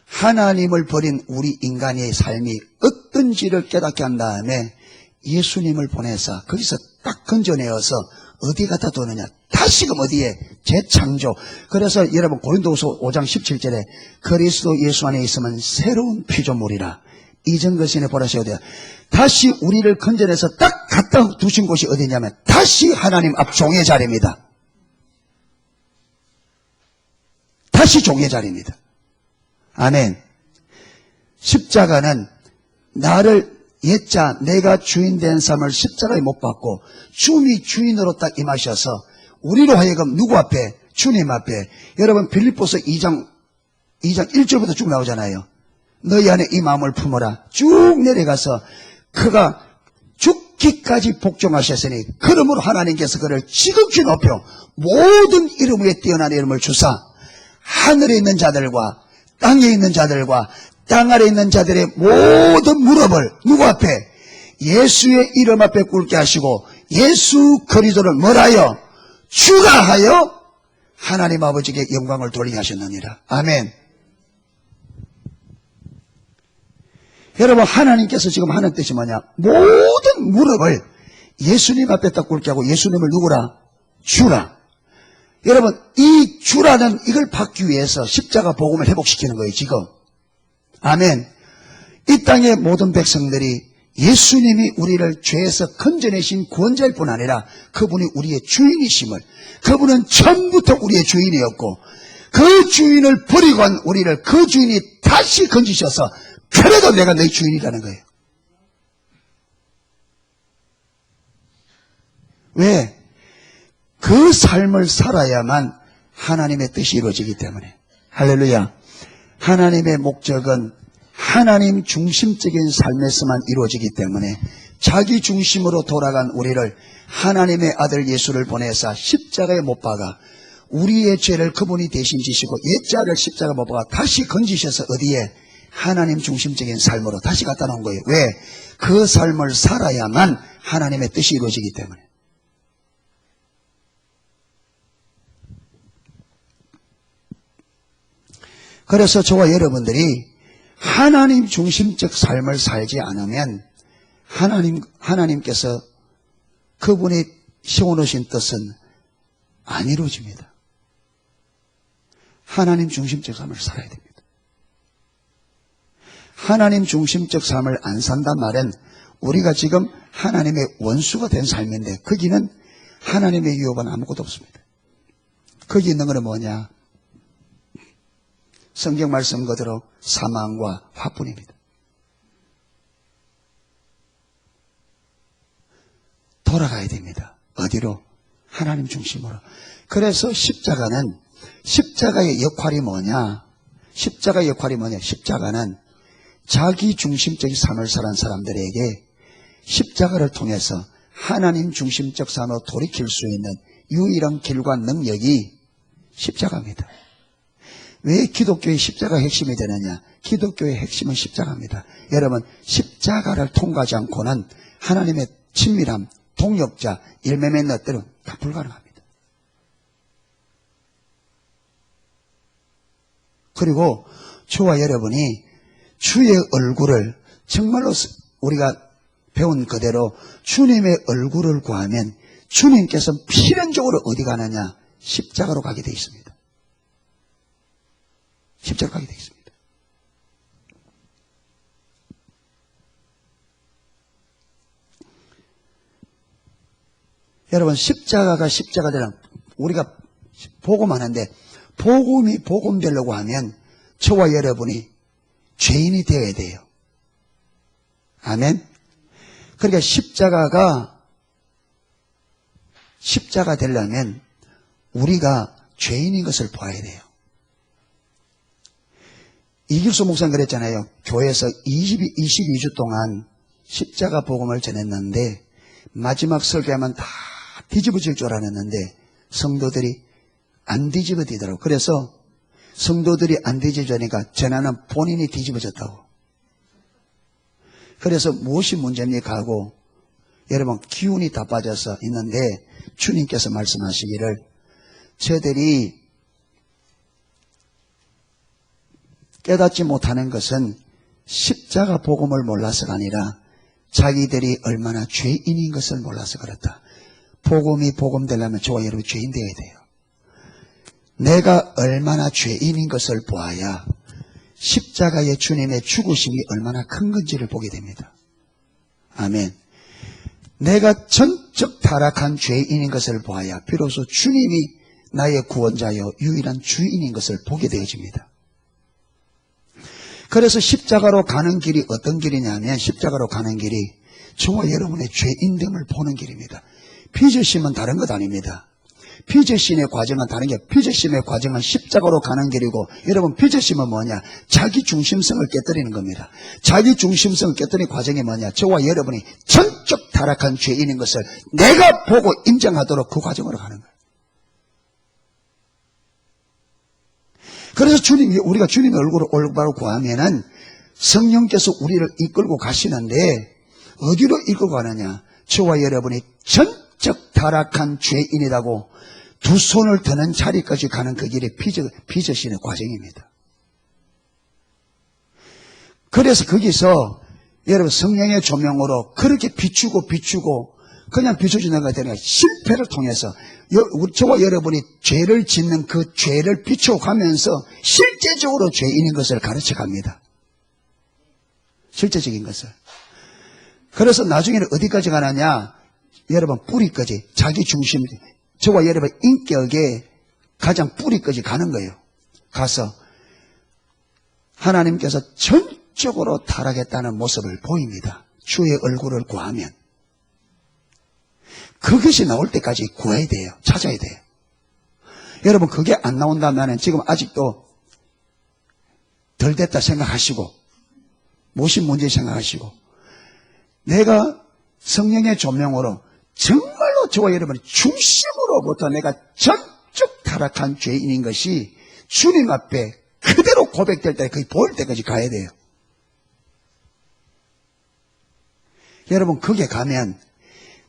S1: 하나님을 버린 우리 인간의 삶이 어떤지를 깨닫게 한 다음에 예수님을 보내서 거기서 딱 건져내어서 어디 갖다 두느냐? 다시금 어디에? 재창조. 그래서 여러분 고린도후서 5장 17절에 그리스도 예수 안에 있으면 새로운 피조물이라. 이전 것이네 보라셔야 돼요. 다시 우리를 건져내서 딱 갖다 두신 곳이 어디냐면 다시 하나님 앞 종의 자리입니다. 다시 종의 자리입니다. 아멘. 십자가는 나를 옛자 내가 주인 된 삶을 십자가에 못 박고 주님이 주인으로 딱 임하셔서 우리로 하여금 누구 앞에? 주님 앞에. 여러분 빌립보서 2장 1절부터 쭉 나오잖아요. 너희 안에 이 마음을 품어라. 쭉 내려가서 그가 죽기까지 복종하셨으니 그러므로 하나님께서 그를 지극히 높여 모든 이름 위에 뛰어난 이름을 주사 하늘에 있는 자들과 땅에 있는 자들과 땅 아래 있는 자들의 모든 무릎을 누구 앞에? 예수의 이름 앞에 꿇게 하시고 예수 그리스도를 뭐라요? 주가 하여 하나님 아버지께 영광을 돌리게 하셨느니라. 아멘. 여러분 하나님께서 지금 하는 뜻이 뭐냐? 모든 무릎을 예수님 앞에 딱 꿇게 하고 예수님을 누구라? 주라. 여러분 이 주라는 이걸 받기 위해서 십자가 복음을 회복시키는 거예요 지금. 아멘. 이 땅의 모든 백성들이 예수님이 우리를 죄에서 건져내신 구원자일 뿐 아니라 그분이 우리의 주인이심을, 그분은 처음부터 우리의 주인이었고 그 주인을 버리고 한 우리를 그 주인이 다시 건지셔서 그래도 내가 내 주인이라는 거예요. 왜? 그 삶을 살아야만 하나님의 뜻이 이루어지기 때문에. 할렐루야. 하나님의 목적은 하나님 중심적인 삶에서만 이루어지기 때문에 자기 중심으로 돌아간 우리를 하나님의 아들 예수를 보내사 십자가에 못 박아 우리의 죄를 그분이 대신 지시고 옛자를 십자가에 못 박아 다시 건지셔서 어디에? 하나님 중심적인 삶으로 다시 갖다 놓은 거예요. 왜? 그 삶을 살아야만 하나님의 뜻이 이루어지기 때문에. 그래서 저와 여러분들이 하나님 중심적 삶을 살지 않으면 하나님께서 그분이 세워놓으신 뜻은 안 이루어집니다. 하나님 중심적 삶을 살아야 됩니다. 하나님 중심적 삶을 안 산단 말은 우리가 지금 하나님의 원수가 된 삶인데 거기는 하나님의 유업은 아무것도 없습니다. 거기 있는 것은 뭐냐? 성경 말씀 그대로 사망과 화뿐입니다. 돌아가야 됩니다. 어디로? 하나님 중심으로. 그래서 십자가의 역할이 뭐냐? 십자가는 자기 중심적인 삶을 사는 사람들에게 십자가를 통해서 하나님 중심적 삶으로 돌이킬 수 있는 유일한 길과 능력이 십자가입니다. 왜 기독교의 십자가가 핵심이 되느냐? 기독교의 핵심은 십자가입니다. 여러분, 십자가를 통과하지 않고는 하나님의 친밀함, 동역자, 일매매 것들은 다 불가능합니다. 그리고 저와 여러분이 주의 얼굴을 정말로 우리가 배운 그대로 주님의 얼굴을 구하면 주님께서 필연적으로 어디 가느냐? 십자가로 가게 되어 있습니다. 십자가로 가게 되어 있습니다. 여러분, 십자가가 되는 우리가 복음하는데 복음이 복음되려고 하면 저와 여러분이 죄인이 되어야 돼요. 아멘. 그러니까 십자가 되려면 우리가 죄인인 것을 봐야 돼요. 이길수 목사님 그랬잖아요. 교회에서 22주 동안 십자가 복음을 전했는데 마지막 설교하면 다 뒤집어질 줄 알았는데 성도들이 안 뒤집어지더라고요. 그래서 성도들이 안 뒤집어지니까 전하는 본인이 뒤집어졌다고. 그래서 무엇이 문제입니까 하고 여러분 기운이 다 빠져서 있는데 주님께서 말씀하시기를 저들이 깨닫지 못하는 것은 십자가 복음을 몰라서가 아니라 자기들이 얼마나 죄인인 것을 몰라서 그렇다. 복음이 복음되려면 저와 여러분 죄인 되어야 돼요. 내가 얼마나 죄인인 것을 보아야 십자가의 주님의 죽으심이 얼마나 큰 건지를 보게 됩니다. 아멘. 내가 전적 타락한 죄인인 것을 보아야 비로소 주님이 나의 구원자여 유일한 주인인 것을 보게 되어집니다. 그래서 십자가로 가는 길이 어떤 길이냐면 십자가로 가는 길이 저와 여러분의 죄인됨을 보는 길입니다. 피조심은 다른 것 아닙니다. 피조심의 과정은 다른 게 피조심의 과정은 십자가로 가는 길이고 여러분 피조심은 뭐냐? 자기 중심성을 깨뜨리는 겁니다. 자기 중심성을 깨뜨리는 과정이 뭐냐? 저와 여러분이 전적 타락한 죄인인 것을 내가 보고 인정하도록 그 과정으로 가는 거예요. 그래서 우리가 주님의 얼굴을 올바로 구하면은 성령께서 우리를 이끌고 가시는데 어디로 이끌고 가느냐? 저와 여러분이 전적 타락한 죄인이라고 두 손을 드는 자리까지 가는 그 길이 빚으시는 과정입니다. 그래서 거기서 여러분 성령의 조명으로 그렇게 비추고 그냥 비춰주는 것이 아니라 실패를 통해서 저와 여러분이 죄를 짓는 그 죄를 비춰가면서 실제적으로 죄인인 것을 가르쳐갑니다. 실제적인 것을. 그래서 나중에는 어디까지 가느냐? 여러분 뿌리까지 자기 중심 저와 여러분 인격의 가장 뿌리까지 가는 거예요. 가서 하나님께서 전적으로 타락했다는 모습을 보입니다. 주의 얼굴을 구하면. 그것이 나올 때까지 구해야 돼요. 찾아야 돼요. 여러분 그게 안 나온다면 지금 아직도 덜 됐다 생각하시고 무엇이 문제 생각하시고 내가 성령의 조명으로 정말로 저와 여러분의 중심으로부터 내가 전적 타락한 죄인인 것이 주님 앞에 그대로 고백될 때 거의 보일 때까지 가야 돼요. 여러분 거기에 가면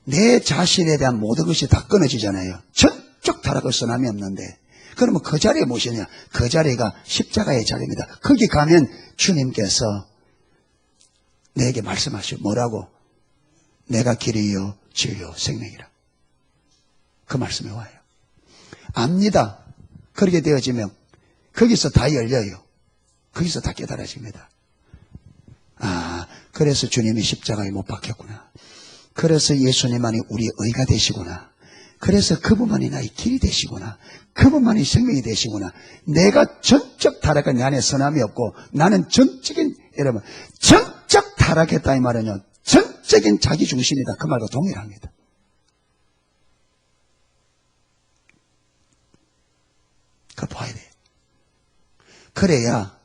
S1: 내 자신에 대한 모든 것이 다 끊어지잖아요. 전적 타락을 선함이 없는데 그러면 그 자리에 무엇이냐? 그 자리가 십자가의 자리입니다. 거기 가면 주님께서 내게 말씀하시오. 뭐라고? 내가 길이요 진리요 생명이라. 그 말씀이 와요. 압니다. 그렇게 되어지면 거기서 다 열려요. 거기서 다 깨달아집니다. 아, 그래서 주님이 십자가에 못 박혔구나. 그래서 예수님만이 우리의 의가 되시구나. 그래서 그분만이 나의 길이 되시구나. 그분만이 생명이 되시구나. 내가 전적 타락한 내 안에 선함이 없고 나는 여러분 전적 타락했다 이 말은요. 전적인 자기 중심이다. 그 말과 동일합니다. 그걸 봐야 돼요. 그래야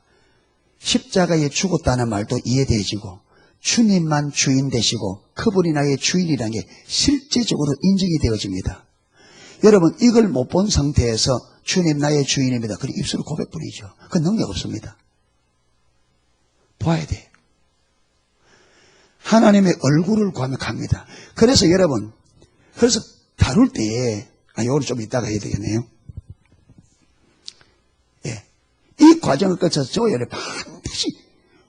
S1: 십자가에 죽었다는 말도 이해되어지고 주님만 주인 되시고 그분이 나의 주인이라는 게 실제적으로 인정이 되어집니다. 여러분 이걸 못 본 상태에서 주님 나의 주인입니다. 그리고 입술로 고백뿐이죠. 그 능력 없습니다. 봐야 돼. 하나님의 얼굴을 구하면 갑니다. 그래서 여러분, 그래서 다룰 때에, 이거를 좀 이따가 해야 되겠네요. 예. 이 과정을 거쳐서 저 여러분 반드시,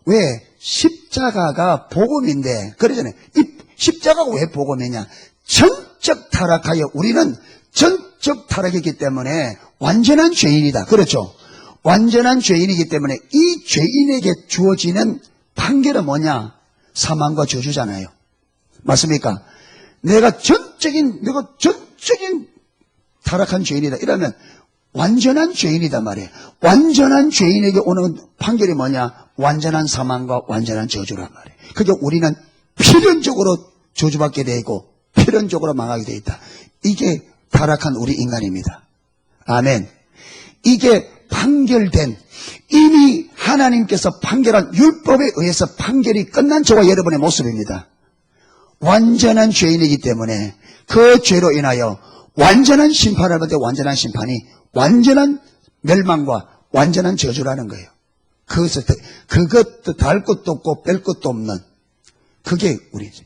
S1: 왜? 십자가가 복음인데, 그러잖아요. 이 십자가가 왜 복음이냐? 전적 타락하여 우리는 전적 타락이기 때문에 완전한 죄인이다. 그렇죠? 완전한 죄인이기 때문에 이 죄인에게 주어지는 판결은 뭐냐? 사망과 저주잖아요. 맞습니까? 내가 전적인 타락한 죄인이다. 이러면 완전한 죄인이다 말이에요. 완전한 죄인에게 오는 판결이 뭐냐? 완전한 사망과 완전한 저주란 말이에요. 그게 우리는 필연적으로 저주받게 되어 있고 필연적으로 망하게 되어 있다. 이게 타락한 우리 인간입니다. 아멘. 이게 판결된, 이미 하나님께서 판결한 율법에 의해서 판결이 끝난 저와 여러분의 모습입니다. 완전한 죄인이기 때문에 그 죄로 인하여 완전한 심판을 받는데, 완전한 심판이 완전한 멸망과 완전한 저주라는 거예요. 그것도 달 것도 없고 뺄 것도 없는, 그게 우리죠.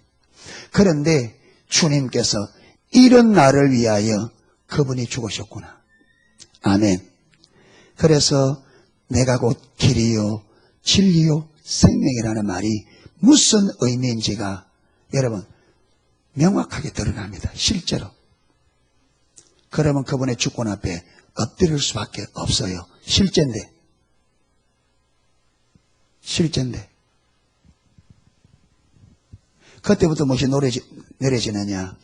S1: 그런데 주님께서 이런 나를 위하여 그분이 죽으셨구나. 아멘. 그래서 내가 곧 길이요 진리요 생명이라는 말이 무슨 의미인지가 여러분 명확하게 드러납니다. 실제로. 그러면 그분의 주권 앞에 엎드릴 수밖에 없어요. 실제인데. 그때부터 무엇이 내려지느냐?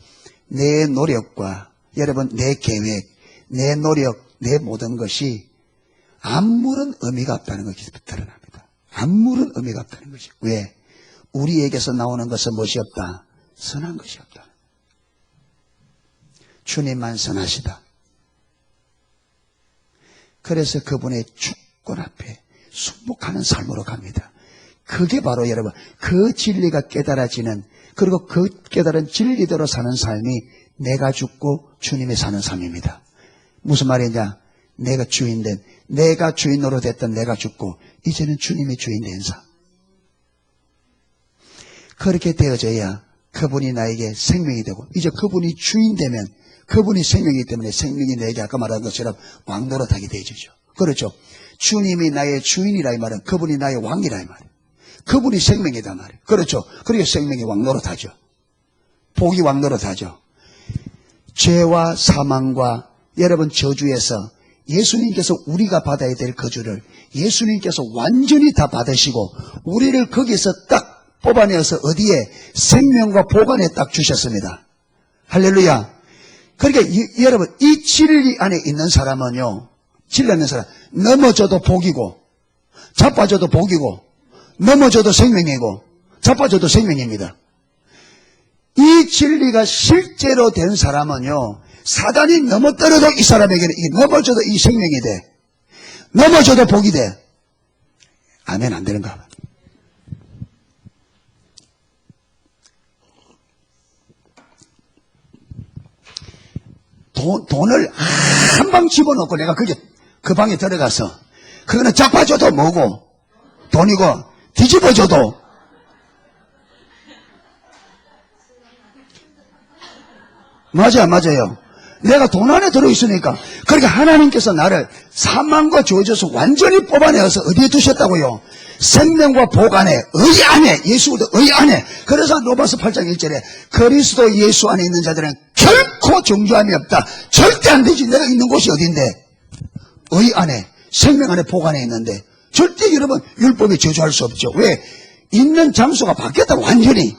S1: 내 노력과 여러분 내 계획, 내 노력, 내 모든 것이 아무런 의미가 없다는 것이 드러납니다. 아무런 의미가 없다는 것이. 왜? 우리에게서 나오는 것은 무엇이 없다? 선한 것이 없다. 주님만 선하시다. 그래서 그분의 주권 앞에 순복하는 삶으로 갑니다. 그게 바로 여러분 그 진리가 깨달아지는, 그리고 그 깨달은 진리대로 사는 삶이 내가 죽고 주님이 사는 삶입니다. 무슨 말이냐? 내가 주인된, 내가 주인으로 됐던 내가 죽고 이제는 주님이 주인 된 삶. 그렇게 되어져야 그분이 나에게 생명이 되고, 이제 그분이 주인 되면 그분이 생명이기 때문에 생명이 내게 아까 말한 것처럼 왕노릇하게 되어지죠. 그렇죠? 주님이 나의 주인이라 이 말은 그분이 나의 왕이라 이 말이에요. 그분이 생명이다 말이에요. 그렇죠? 그리고 생명이 왕노릇하죠. 복이 왕노릇하죠. 죄와 사망과 여러분 저주에서 예수님께서 우리가 받아야 될 거주를 예수님께서 완전히 다 받으시고 우리를 거기서 딱 뽑아내어서 어디에? 생명과 복 안에 딱 주셨습니다. 할렐루야. 그러니까 여러분 이 진리 안에 있는 사람은요, 진리 있는 사람 넘어져도 복이고 자빠져도 복이고 넘어져도 생명이고 자빠져도 생명입니다. 이 진리가 실제로 된 사람은요, 사단이 넘어뜨려도 이 사람에게는 넘어져도 이 생명이 돼. 넘어져도 복이 돼. 아멘. 안 되는가 봐. 돈을 한 방 집어넣고 내가 그 방에 들어가서 그거는 자빠져도 뭐고 돈이고 뒤집어져도 맞아요. 내가 돈 안에 들어있으니까. 그러니까 하나님께서 나를 사망과 죄에서 완전히 뽑아내어서 어디에 두셨다고요? 생명과 복 안에, 의 안에, 예수도 의 안에. 그래서 로마서 8장 1절에 그리스도 예수 안에 있는 자들은 결코 정죄함이 없다. 절대 안 되지. 내가 있는 곳이 어딘데? 의 안에, 생명 안에, 복 안에 있는데 절대 여러분 율법에 저주할 수 없죠. 왜? 있는 장소가 바뀌었다. 완전히.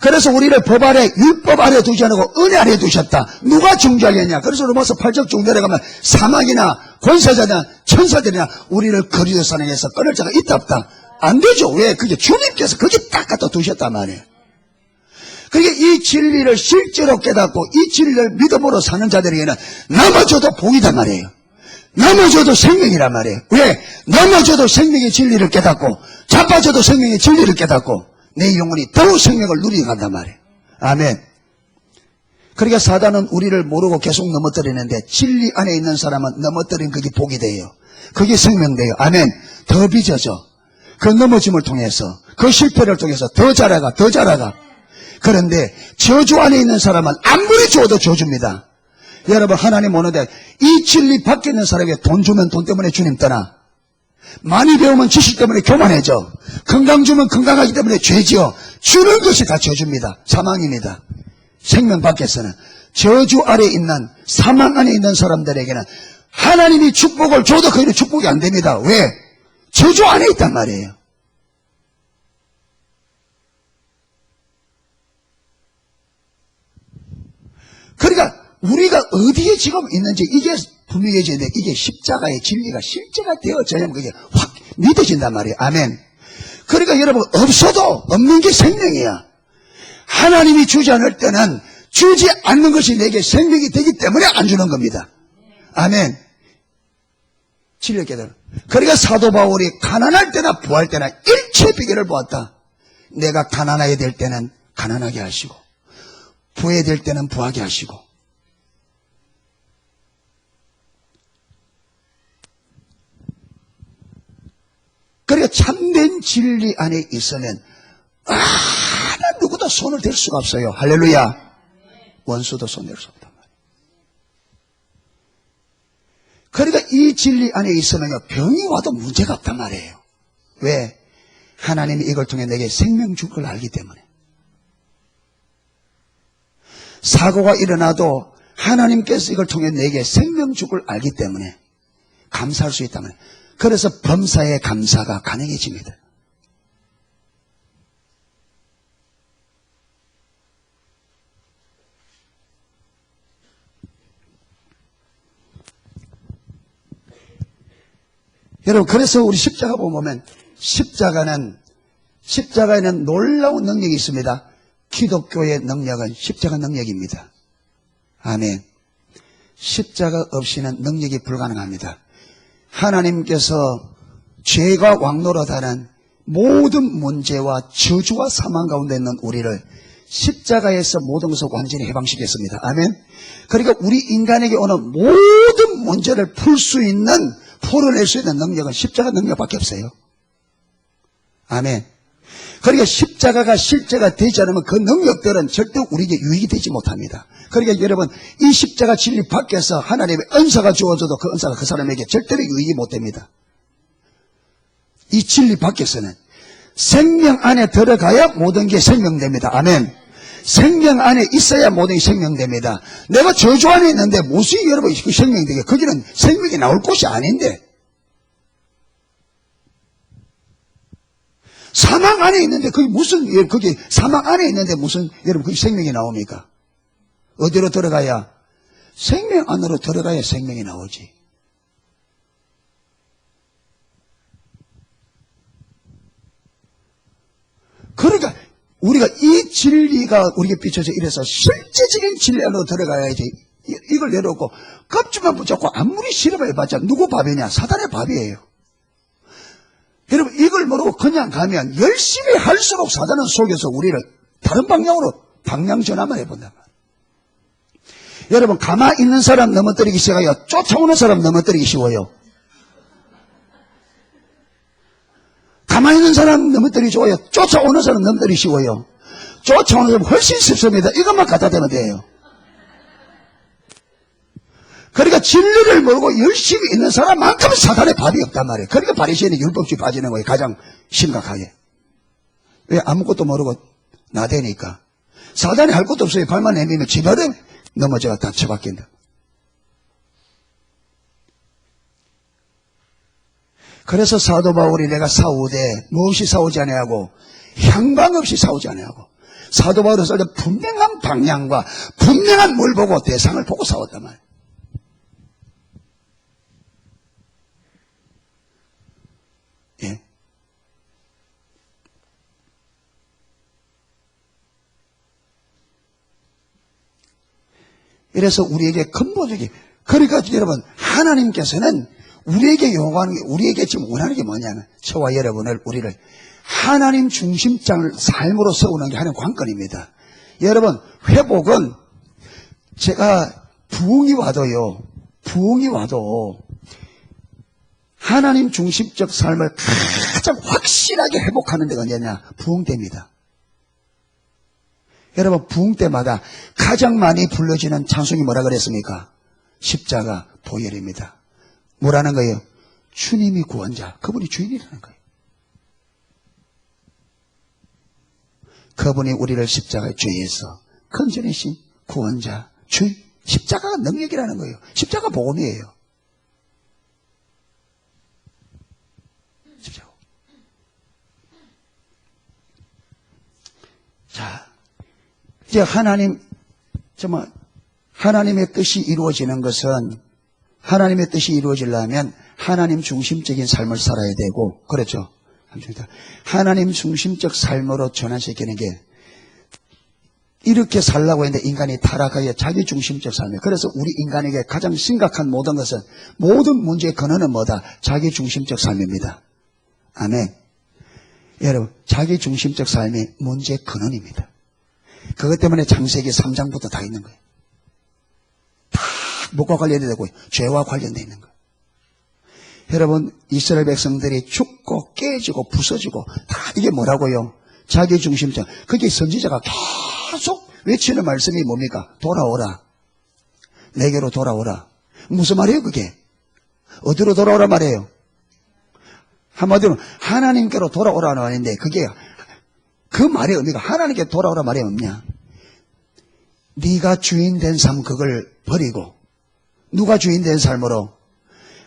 S1: 그래서 우리를 법 아래, 율법 아래 두지 않고 은혜 아래 두셨다. 누가 정죄하겠냐? 그래서 로마서 8장 쭉 내려가면 사망이나 권세자나 천사들이나 우리를 거리로 사랑해서 끊을 자가 있다 없다? 안 되죠. 왜? 그게 주님께서 거기 딱 갖다 두셨단 말이에요. 그게 이 진리를 실제로 깨닫고 이 진리를 믿음으로 사는 자들에게는 넘어져도 복이단 말이에요. 넘어져도 생명이란 말이에요. 왜? 넘어져도 생명의 진리를 깨닫고 자빠져도 생명의 진리를 깨닫고 내 영혼이 더욱 생명을 누리게 간단 말이에요. 아멘. 그러니까 사단은 우리를 모르고 계속 넘어뜨리는데 진리 안에 있는 사람은 넘어뜨린 그게 복이 돼요. 그게 생명돼요. 아멘. 더 빚어져. 그 넘어짐을 통해서 그 실패를 통해서 더 자라가 더 자라가. 그런데 저주 안에 있는 사람은 아무리 줘도 저주입니다. 여러분 하나님 오는데 이 진리 밖에 있는 사람에게 돈 주면 돈 때문에 주님 떠나, 많이 배우면 지식 때문에 교만해져, 건강 주면 건강하기 때문에 죄지어. 주는 것이 다 저주입니다. 사망입니다. 생명 밖에서는. 저주 아래 있는 사망 안에 있는 사람들에게는 하나님이 축복을 줘도 그들은 축복이 안 됩니다. 왜? 저주 안에 있단 말이에요. 그러니까 우리가 어디에 지금 있는지 이게 분명해지는데 이게 십자가의 진리가 실제가 되어져야만 그게 확 믿어진단 말이에요. 아멘. 그러니까 여러분 없어도 없는 게 생명이야. 하나님이 주지 않을 때는 주지 않는 것이 내게 생명이 되기 때문에 안 주는 겁니다. 아멘. 진리 깨달아. 그러니까 사도 바울이 가난할 때나 부할 때나 일체 비결을 보았다. 내가 가난하게 될 때는 가난하게 하시고 부해야 될 때는 부하게 하시고. 그러니까 참된 진리 안에 있으면 누구도 손을 댈 수가 없어요. 할렐루야. 원수도 손댈 수 없단 말이에요. 그러니까 이 진리 안에 있으면요 병이 와도 문제가 없단 말이에요. 왜? 하나님이 이걸 통해 내게 생명 줄 걸 알기 때문에. 사고가 일어나도 하나님께서 이걸 통해 내게 생명 줄 걸 알기 때문에 감사할 수 있다면, 그래서 범사의 감사가 가능해집니다. 여러분 그래서 우리 십자가 보면 십자가에는 놀라운 능력이 있습니다. 기독교의 능력은 십자가 능력입니다. 아멘. 십자가 없이는 능력이 불가능합니다. 하나님께서 죄가 왕노릇하는 모든 문제와 저주와 사망 가운데 있는 우리를 십자가에서 모든 것을 완전히 해방시켰습니다. 아멘. 그러니까 우리 인간에게 오는 모든 문제를 풀어낼 수 있는 능력은 십자가 능력밖에 없어요. 아멘. 그러니까 십자가가 실제가 되지 않으면 그 능력들은 절대 우리에게 유익이 되지 못합니다. 그러니까 여러분 이 십자가 진리 밖에서 하나님의 은사가 주어져도 그 은사가 그 사람에게 절대로 유익이 못 됩니다. 이 진리 밖에서는 생명 안에 들어가야 모든 게 생명됩니다. 아멘. 생명 안에 있어야 모든 게 생명됩니다. 내가 저주 안에 있는데 무슨 여러분 그 생명되게, 거기는 생명이 나올 곳이 아닌데, 사망 안에 있는데 거기 사망 안에 있는데 무슨 여러분 거기 생명이 나옵니까? 어디로 들어가야? 생명 안으로 들어가야 생명이 나오지. 그러니까 우리가 이 진리가 우리에게 비춰져 이래서 실제적인 진리 안으로 들어가야지. 이걸 내려놓고 껍질만 붙잡고 아무리 실험을 해봤자 누구 밥이냐? 사단의 밥이에요. 여러분 이걸 모르고 그냥 가면 열심히 할수록 사단은 속여서 우리를 다른 방향으로 방향 전환만 해본단 말이에요. 여러분 가만히 있는 사람 넘어뜨리기 쉬워요? 쫓아오는 사람 넘어뜨리기 쉬워요? 가만히 있는 사람 넘어뜨리기 쉬워요? 쫓아오는 사람 넘어뜨리기 쉬워요? 쫓아오는 사람 훨씬 쉽습니다. 이것만 갖다 대면 돼요. 그러니까 진리를 모르고 열심히 있는 사람만큼은 사단의 밥이 없단 말이에요. 그러니까 바리새인이 율법주의 빠지는 거예요. 가장 심각하게. 왜? 아무것도 모르고 나대니까. 사단이 할 것도 없어요. 발만 내밀면 지발에 넘어져가 다 처박힌다. 그래서 사도 바울이 내가 싸우되 무엇이 싸우지 아니하고 향방 없이 싸우지 아니하고, 사도 바울은 싸울 때 분명한 방향과 분명한 뭘 보고 대상을 보고 싸웠단 말이에요. 예. 이래서 우리에게 근본적인 그러니까 여러분, 하나님께서는 우리에게 요구하는 게, 우리에게 지금 원하는 게 뭐냐면, 저와 여러분을, 우리를 하나님 중심장을 삶으로 세우는 게 하나님 관건입니다. 여러분, 회복은 제가 부흥이 와도 하나님 중심적 삶을 가장 확실하게 회복하는 데가 어디냐? 부흥 때입니다. 여러분, 부흥 때마다 가장 많이 불러지는 찬송이 뭐라 그랬습니까? 십자가 보혈입니다. 뭐라는 거예요? 주님이 구원자, 그분이 주인이라는 거예요. 그분이 우리를 십자가의 죄에서 건져내신 구원자, 주인, 십자가가 능력이라는 거예요. 십자가 복음이에요. 십자가. 자, 이제 하나님의 뜻이 이루어지는 것은, 하나님의 뜻이 이루어지려면 하나님 중심적인 삶을 살아야 되고, 그렇죠? 하나님 중심적 삶으로 전환시키는 게, 이렇게 살라고 했는데 인간이 타락하여 자기 중심적 삶이에요. 그래서 우리 인간에게 가장 심각한 모든 것은, 모든 문제의 근원은 뭐다? 자기 중심적 삶입니다. 아멘. 여러분, 자기 중심적 삶이 문제의 근원입니다. 그것 때문에 창세기 3장부터 다 있는 거예요. 다 뭐가 관련되고 죄와 관련되어 있는 거예요. 여러분, 이스라엘 백성들이 죽고 깨지고 부서지고 다 이게 뭐라고요? 자기 중심적. 그게 선지자가 계속 외치는 말씀이 뭡니까? 돌아오라. 내게로 돌아오라. 무슨 말이에요 그게? 어디로 돌아오라 말이에요? 한마디로 하나님께로 돌아오라는 말인데, 그게 그 말의 의미가 하나님께 돌아오라 말이 없냐? 네가 주인 된 삶, 그걸 버리고 누가 주인 된 삶으로?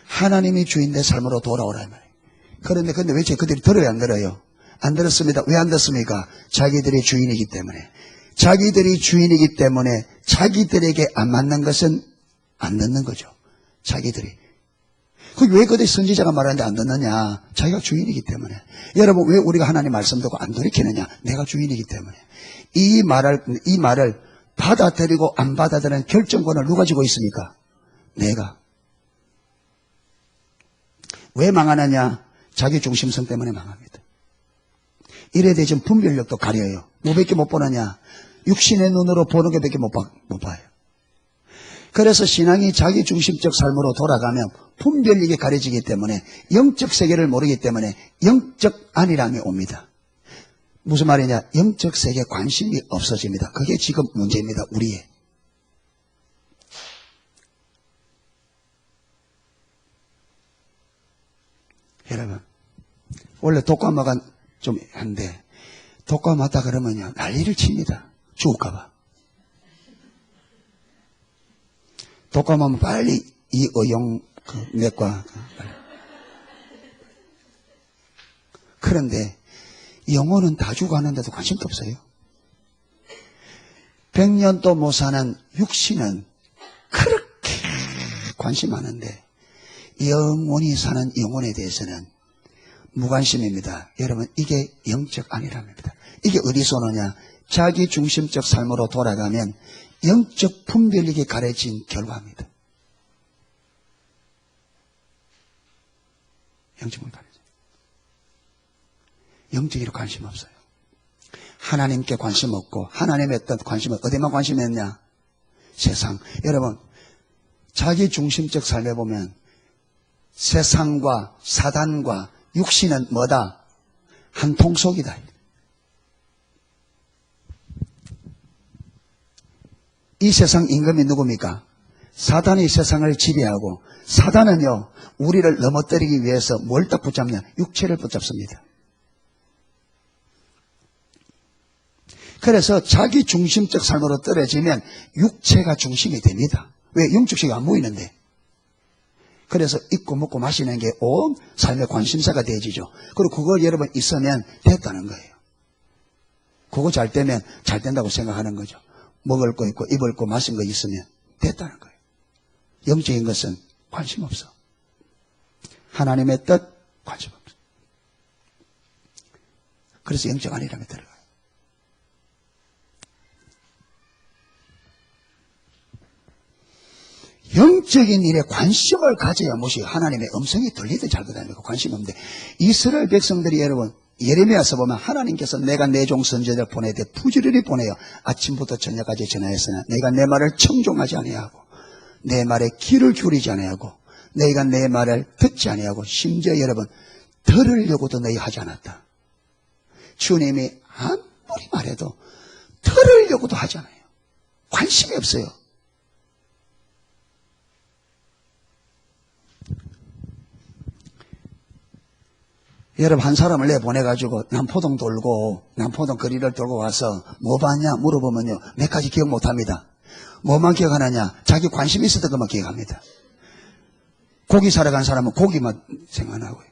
S1: 하나님이 주인 된 삶으로 돌아오라 말이에요. 그런데 왜 그들이 들어요 안 들어요? 안 들었습니다. 왜 안 듣습니까? 자기들이 주인이기 때문에. 자기들이 주인이기 때문에 자기들에게 안 맞는 것은 안 듣는 거죠. 자기들이. 왜 그들 선지자가 말하는데 안 듣느냐? 자기가 주인이기 때문에. 여러분, 왜 우리가 하나님 말씀 듣고 안 돌이키느냐? 내가 주인이기 때문에. 이 말을 받아들이고 안 받아들이는 결정권을 누가 지고 있습니까? 내가. 왜 망하느냐? 자기 중심성 때문에 망합니다. 이래 되면 분별력도 가려요. 뭐밖에 못 보느냐? 육신의 눈으로 보는 게 밖에 못 봐요. 그래서 신앙이 자기 중심적 삶으로 돌아가면 분별력이 가려지기 때문에, 영적 세계를 모르기 때문에 영적 안일함이 옵니다. 무슨 말이냐? 영적 세계에 관심이 없어집니다. 그게 지금 문제입니다. 우리의. 여러분, 원래 독감 마가 좀 한데, 독감 맞다 그러면요 난리를 칩니다. 죽을까봐. 독감하면 빨리 이 의용 내과. 그런데 영혼은 다 죽어가는데도 관심도 없어요. 100년도 못 사는 육신은 그렇게 관심 많은데, 영원히 사는 영혼에 대해서는 무관심입니다. 여러분, 이게 영적 안일함입니다. 이게 어디서 오느냐? 자기 중심적 삶으로 돌아가면 영적 분별력이 가려진 결과입니다. 영적으로 가려져. 영적으로 관심 없어요. 하나님께 관심 없고, 하나님의 뜻 관심은 어디만 관심이 있냐? 세상. 여러분, 자기 중심적 삶에 보면 세상과 사단과 육신은 뭐다? 한 통속이다. 이 세상 임금이 누굽니까? 사단이 세상을 지배하고, 사단은요 우리를 넘어뜨리기 위해서 뭘 딱 붙잡냐? 육체를 붙잡습니다. 그래서 자기 중심적 삶으로 떨어지면 육체가 중심이 됩니다. 왜? 영적식이 안 보이는데. 그래서 입고 먹고 마시는 게 온 삶의 관심사가 되어지죠. 그리고 그거 여러분 있으면 됐다는 거예요. 그거 잘 되면 잘 된다고 생각하는 거죠. 먹을 거 있고 입을 거 마신 거 있으면 됐다는 거예요. 영적인 것은 관심 없어. 하나님의 뜻 관심 없어. 그래서 영적 안일함에 들어가요. 영적인 일에 관심을 가져야 무엇이 하나님의 음성이 들리든 잘 듣다니까 관심이 없는데 이스라엘 백성들이 여러분 예레미야서 보면 하나님께서 내가 내 종 선지자를 보내되 부지런히 보내요. 아침부터 저녁까지 전하였으나 내가 내 말을 청종하지 아니하고 내 말에 귀를 기울이지 아니하고 내가 내 말을 듣지 아니하고 심지어 여러분 들으려고도 너희 하지 않았다. 주님이 아무리 말해도 들으려고도 하지 않아요. 관심이 없어요. 여러분 한 사람을 내보내가지고 남포동 거리를 돌고 와서 뭐 봤냐 물어보면요 몇 가지 기억 못합니다. 뭐만 기억하느냐 자기 관심 있었던 것만 기억합니다. 고기 사러 간 사람은 고기만 생각나고요.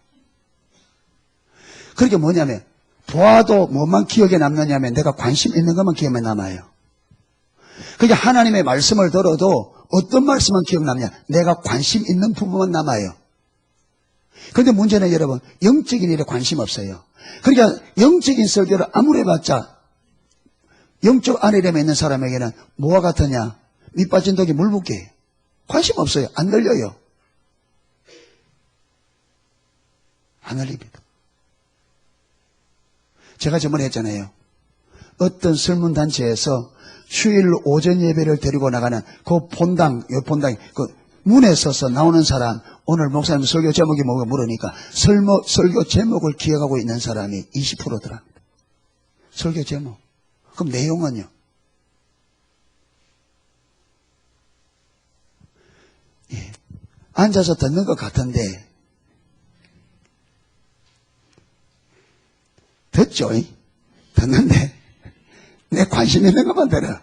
S1: 그게 뭐냐면 보아도 뭐만 기억에 남느냐면 내가 관심 있는 것만 기억에 남아요. 그게 하나님의 말씀을 들어도 어떤 말씀만 기억남냐 내가 관심 있는 부분만 남아요. 그런데 문제는 여러분 영적인 일에 관심 없어요. 그러니까 영적인 설교를 아무리 해봤자 영적 안일함에 있는 사람에게는 뭐와 같으냐 밑빠진 독이 물 붓게 관심 없어요. 안 들려요. 안 들립니다. 제가 저번에 했잖아요. 어떤 설문단체에서 휴일 오전 예배를 데리고 나가는 그 본당 그 문에 서서 나오는 사람 오늘 목사님 설교 제목이 뭐가 물으니까 설교 제목을 기억하고 있는 사람이 20%더랍니다. 설교 제목. 그럼 내용은요? 예. 앉아서 듣는 것 같은데 듣죠? 듣는데 내 관심 있는 것만 들어.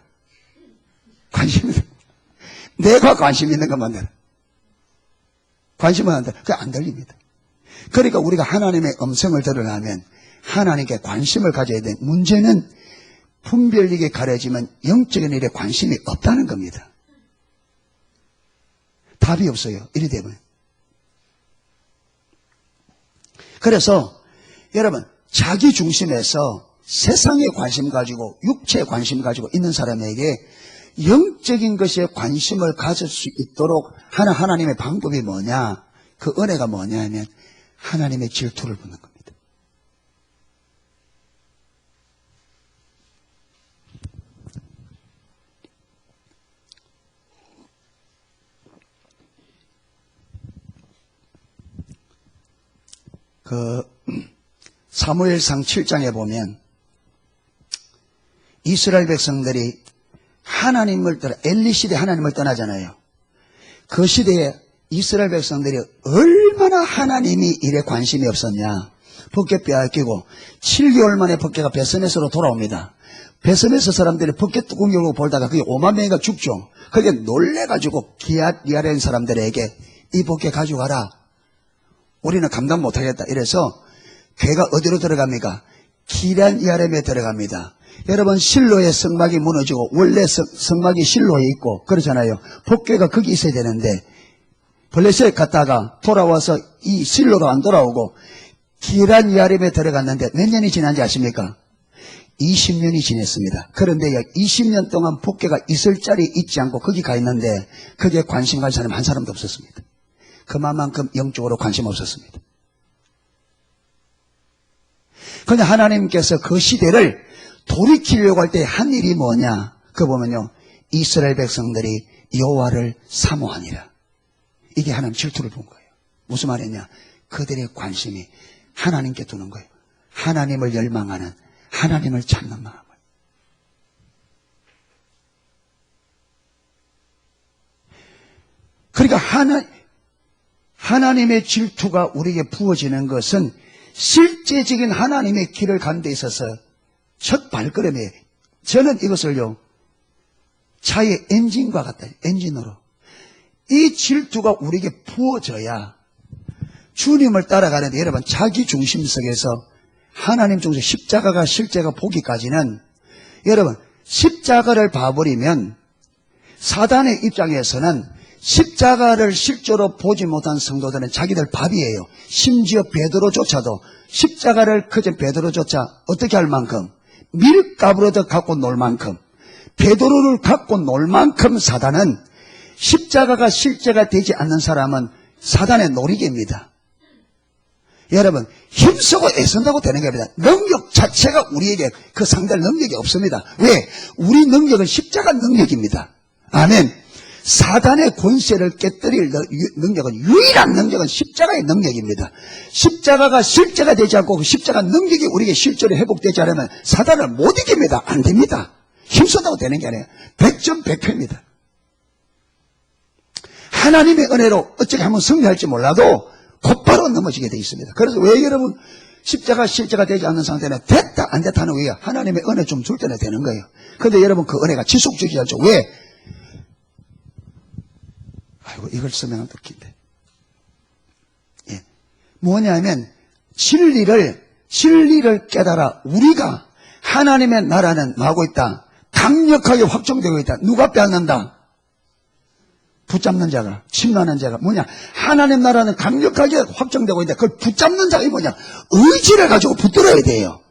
S1: 내가 관심 있는 것만 들어. 관심은 안 들어. 그게 안 들립니다. 그러니까 우리가 하나님의 음성을 들으려면 하나님께 관심을 가져야 돼. 문제는 분별력이 가려지면 영적인 일에 관심이 없다는 겁니다. 답이 없어요. 이리 되면. 그래서 여러분 자기 중심에서 세상에 관심 가지고 육체에 관심 가지고 있는 사람에게 영적인 것에 관심을 가질 수 있도록 하는 하나님의 방법이 뭐냐? 그 은혜가 뭐냐 하면 하나님의 질투를 받는 겁니다. 사무엘상 7장에 보면 이스라엘 백성들이 하나님을 떠나 엘리 시대 하나님을 떠나잖아요. 그 시대에 이스라엘 백성들이 얼마나 하나님이 일에 관심이 없었냐. 벗개 빼앗기고 7개월 만에 벗개가 베스메스로 돌아옵니다. 베스메스 사람들이 벗개 뚜껑 열고 볼다가 그게 5만 명이가 죽죠. 그게 놀래가지고 기앗리아라는 사람들에게 이 벗개 가져가라. 우리는 감당 못하겠다. 이래서 괴가 어디로 들어갑니까? 기럇야렘에 들어갑니다. 여러분 실로의 성막이 무너지고 원래 성막이 실로에 있고 그렇잖아요. 복궤가 거기 있어야 되는데 블레셋 갔다가 돌아와서 이 실로로 안 돌아오고 기럇야렘에 들어갔는데 몇 년이 지난지 아십니까? 20년이 지났습니다. 그런데 20년 동안 복궤가 있을 자리에 있지 않고 거기 가 있는데 거기에 관심 가진 사람 한 사람도 없었습니다. 그만큼 영적으로 관심 없었습니다. 그런데 하나님께서 그 시대를 돌이키려고 할 때 한 일이 뭐냐? 그거 보면요. 이스라엘 백성들이 여호와를 사모하니라. 이게 하나님 질투를 본 거예요. 무슨 말이냐? 그들의 관심이 하나님께 두는 거예요. 하나님을 열망하는, 하나님을 찾는 마음을. 그러니까 하나님의 질투가 우리에게 부어지는 것은 실제적인 하나님의 길을 가는 데 있어서 첫 발걸음이에요. 저는 이것을요, 차의 엔진과 같다. 엔진으로. 이 질투가 우리에게 부어져야 주님을 따라가는데, 여러분, 자기 중심 속에서 하나님 중심 십자가가 실제가 보기까지는, 여러분, 십자가를 봐버리면 사단의 입장에서는 십자가를 실제로 보지 못한 성도들은 자기들 밥이에요. 심지어 베드로조차도 십자가를 그저 베드로조차 어떻게 할 만큼 밀가루로 갖고 놀 만큼 베드로를 갖고 놀 만큼 사단은 십자가가 실제가 되지 않는 사람은 사단의 놀이개입니다. 여러분, 힘쓰고 애쓴다고 되는 게 아닙니다. 능력 자체가 우리에게 그 상대할 능력이 없습니다. 왜? 우리 능력은 십자가 능력입니다. 아멘. 사단의 권세를 깨뜨릴 능력은, 유일한 능력은 십자가의 능력입니다. 십자가가 실제가 되지 않고 그 십자가 능력이 우리에게 실제로 회복되지 않으면 사단을 못 이깁니다. 안 됩니다. 힘쓴다고 되는 게 아니에요. 100점 100패입니다. 하나님의 은혜로 어떻게 한번 승리할지 몰라도 곧바로 넘어지게 되어 있습니다. 그래서 왜 여러분 십자가 실제가 되지 않는 상태는 됐다 안 됐다 하는 거예요. 하나님의 은혜 좀 줄 때는 되는 거예요. 그런데 여러분 그 은혜가 지속적이지 않죠. 왜? 아이고 이걸 설명하면 더 긴데. 예. 뭐냐면 진리를 깨달아 우리가 하나님의 나라는 뭐하고 있다? 강력하게 확정되고 있다. 누가 빼앗는다? 붙잡는 자가, 침노하는 자가 뭐냐? 하나님 나라는 강력하게 확정되고 있는데 그걸 붙잡는 자가 뭐냐? 의지를 가지고 붙들어야 돼요.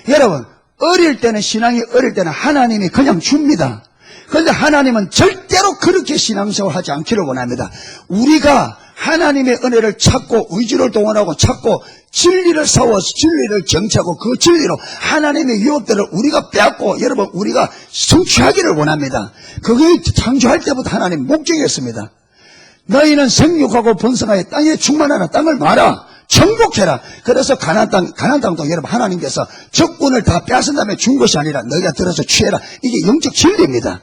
S1: 여러분, 어릴 때는 신앙이 어릴 때는 하나님이 그냥 줍니다. 그런데 하나님은 절대로 그렇게 신앙생활 하지 않기를 원합니다. 우리가 하나님의 은혜를 찾고 의지를 동원하고 찾고 진리를 싸워서 진리를 정치하고 그 진리로 하나님의 유업들을 우리가 빼앗고 여러분 우리가 성취하기를 원합니다. 그게 창조할 때부터 하나님 목적이었습니다. 너희는 생육하고 번성하여 땅에 충만하라. 땅을 놔라. 정복해라. 그래서 가나안 땅도 여러분 하나님께서 적군을 다 빼앗은 다음에 준 것이 아니라 너희가 들어서 취해라. 이게 영적 진리입니다.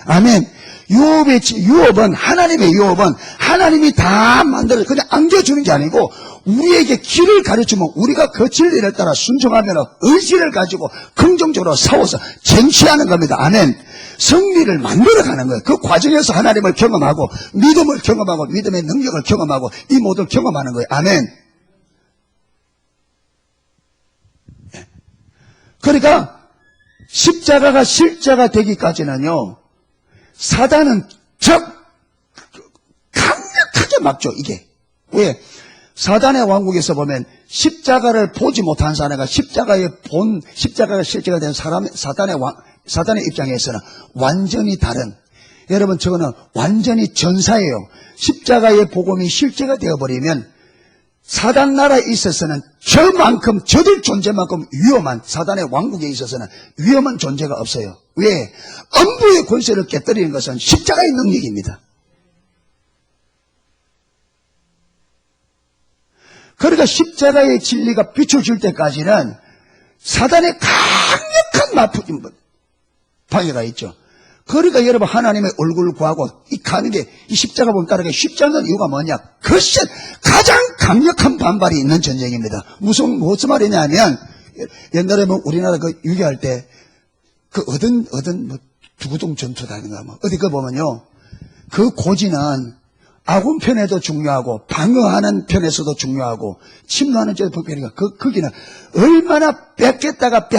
S1: 아멘. 유업은 하나님의 유업은 하나님이 다 만들어 그냥 안겨주는 게 아니고 우리에게 길을 가르치면 우리가 그 진리를 따라 순종하면 의지를 가지고 긍정적으로 싸워서 쟁취하는 겁니다. 아멘. 승리를 만들어가는 거예요. 그 과정에서 하나님을 경험하고 믿음을 경험하고 믿음의 능력을 경험하고 이 모두를 경험하는 거예요. 아멘. 그러니까 십자가가 실제가 되기까지는요 사단은 강력하게 막죠. 이게 왜? 사단의 왕국에서 보면 십자가를 보지 못한 사람과 십자가가 실제가 된 사단의 입장에서는 완전히 다른, 여러분 저거는 완전히 전사예요. 십자가의 복음이 실제가 되어버리면 사단 나라에 있어서는 저들 존재만큼 위험한, 사단의 왕국에 있어서는 위험한 존재가 없어요. 왜? 엄부의 권세를 깨뜨리는 것은 십자가의 능력입니다. 그러니까 십자가의 진리가 빛을 줄 때까지는 사단의 강력한 방해가 있죠. 그러니까 여러분 하나님의 얼굴을 구하고 가는 게 이 십자가 보면 따르기 쉽지 않은 이유가 뭐냐? 그것이 가장 강력한 반발이 있는 전쟁입니다. 무슨 말이냐면 옛날에 뭐 우리나라 그 유교할 때 그 얻은 두구동 전투다든가 뭐 어디 그 보면요 그 고지는 아군 편에도 중요하고 방어하는 편에서도 중요하고 침노하는 쪽에도 편이니까 거기는 얼마나 뺏겠다가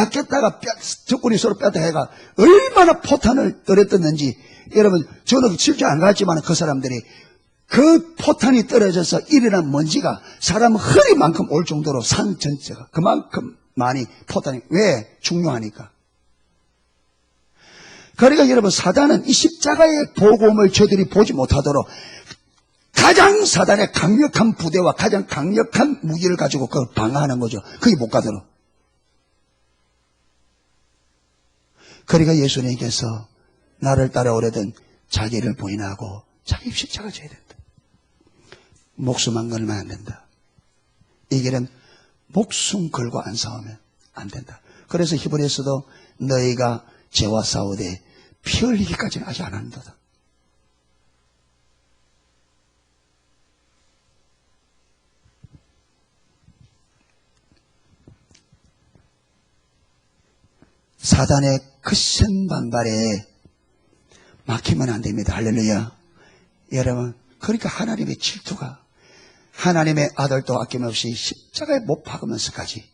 S1: 적군이 서로 뺏다 해가 얼마나 포탄을 떨어뜨렸는지 여러분 저는 실제 안 갔지만 그 사람들이 그 포탄이 떨어져서 일어난 먼지가 사람 허리만큼 올 정도로 산 전체가 그만큼 많이 포탄이 왜? 중요하니까. 그러니까 여러분 사단은 이 십자가의 복음을 저들이 보지 못하도록 가장 사단의 강력한 부대와 가장 강력한 무기를 가지고 그걸 방어하는 거죠. 거기 못 가도록. 그러니까 예수님께서 나를 따라오려던 자기를 부인하고 자기 십자가 져야 된다. 목숨만 걸면 안 된다. 이 길은 목숨 걸고 안 싸우면 안 된다. 그래서 히브리서도 너희가 죄와 싸우되 피 흘리기까지는 아직 안 한다. 사단의 거센 반발에 막히면 안 됩니다. 할렐루야. 여러분, 그러니까 하나님의 질투가 하나님의 아들도 아낌없이 십자가에 못 박으면서까지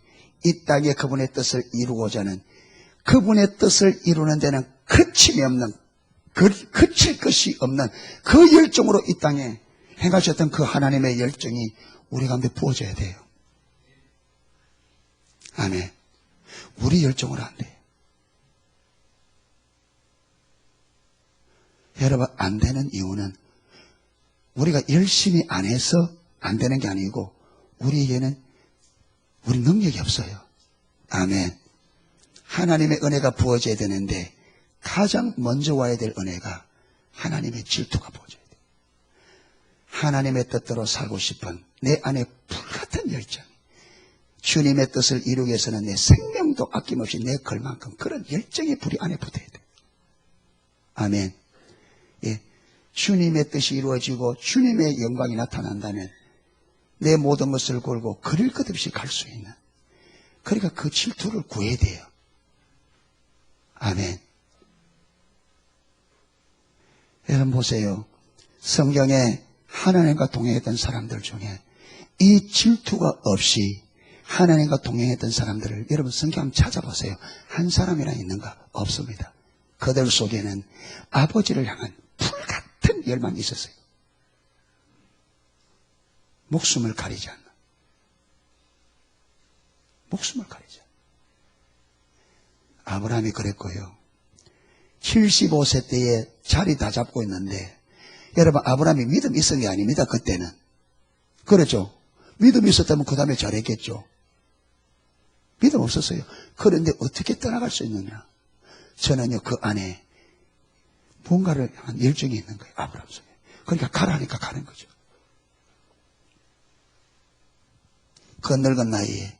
S1: 이 땅에 그분의 뜻을 이루고자 하는 그분의 뜻을 이루는 데는 그침이 없는 그칠 것이 없는 그 열정으로 이 땅에 행하셨던 그 하나님의 열정이 우리 가운데 부어져야 돼요. 아멘. 우리 열정으로 안 돼요. 여러분, 안 되는 이유는 우리가 열심히 안 해서 안 되는 게 아니고 우리에게는 우리 능력이 없어요. 아멘. 하나님의 은혜가 부어져야 되는데 가장 먼저 와야 될 은혜가 하나님의 질투가 부어져야 돼요. 하나님의 뜻대로 살고 싶은 내 안에 불같은 열정, 주님의 뜻을 이루기 위해서는 내 생명도 아낌없이 내걸 만큼 그런 열정의 불이 안에 붙어야 돼요. 아멘. 예. 주님의 뜻이 이루어지고 주님의 영광이 나타난다면 내 모든 것을 걸고 그릴 것 없이 갈 수 있는, 그러니까 그 질투를 구해야 돼요. 아멘. 여러분 보세요. 성경에 하나님과 동행했던 사람들 중에 이 질투가 없이 하나님과 동행했던 사람들을 여러분 성경 한번 찾아보세요. 한 사람이나 있는가? 없습니다. 그들 속에는 아버지를 향한 불같은 열망이 있었어요. 목숨을 가리지 않는. 목숨을 가리지 않는. 아브라함이 그랬고요. 75세 때에 자리 다 잡고 있는데 여러분, 아브라함이 믿음이 있은 게 아닙니다. 그때는. 그렇죠. 믿음이 있었다면 그 다음에 잘했겠죠. 믿음 없었어요. 그런데 어떻게 떠나갈 수 있느냐? 저는요, 그 안에 뭔가를 향한 열정이 있는 거예요. 아브라함 속에. 그러니까 가라니까 가는 거죠. 그 늙은 나이에.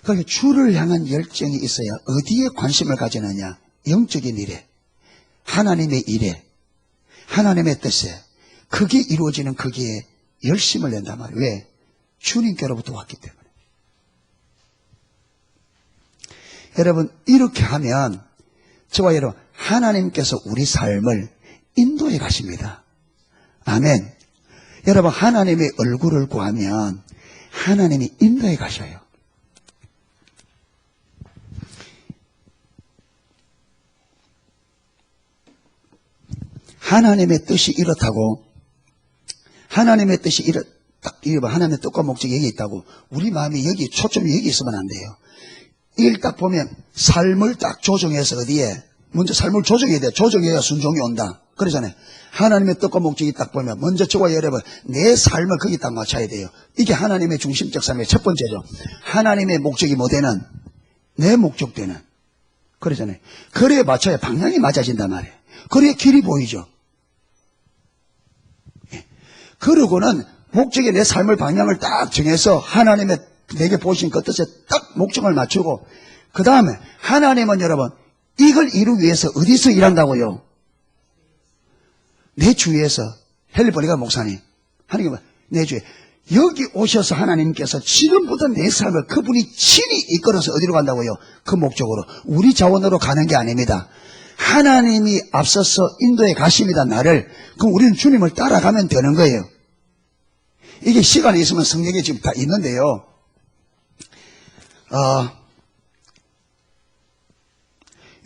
S1: 그러니까 주를 향한 열정이 있어야 어디에 관심을 가지느냐? 영적인 일에, 하나님의 일에, 하나님의 뜻에, 그게 이루어지는 거기에 열심을 낸단 말이에요. 왜? 주님께로부터 왔기 때문에. 여러분, 이렇게 하면 저와 여러분, 하나님께서 우리 삶을 인도해 가십니다. 아멘. 여러분, 하나님의 얼굴을 구하면 하나님이 인도해 가셔요. 하나님의 뜻이 이렇다고, 하나님의 뜻이 하나님의 뜻과 목적이 여기 있다고 우리 마음이 여기, 초점이 여기 있으면 안 돼요. 이걸 딱 보면 삶을 딱 조정해서 어디에, 먼저 삶을 조정해야 돼요. 조정해야 순종이 온다. 그러잖아요. 하나님의 뜻과 목적이 딱 보면 먼저 저와 여러분, 내 삶을 거기 딱 맞춰야 돼요. 이게 하나님의 중심적 삶의 첫 번째죠. 하나님의 목적이 뭐 되는? 내 목적 되는. 그러잖아요. 그래야 맞춰야 방향이 맞아진단 말이에요. 그래야 길이 보이죠. 그러고는 목적의 내 삶의 방향을 딱 정해서 하나님의 내게 보신 그 뜻에 딱 목적을 맞추고, 그 다음에 하나님은 여러분, 이걸 이루기 위해서 어디서 일한다고요? 내 주위에서. 헬리버리가 목사님, 하나님은 내 주위에 여기 오셔서 하나님께서 지금부터 내 삶을 그분이 친히 이끌어서 어디로 간다고요? 그 목적으로. 우리 자원으로 가는 게 아닙니다. 하나님이 앞서서 인도해 가십니다, 나를. 그럼 우리는 주님을 따라가면 되는 거예요. 이게 시간이 있으면 성경에 지금 다 있는데요.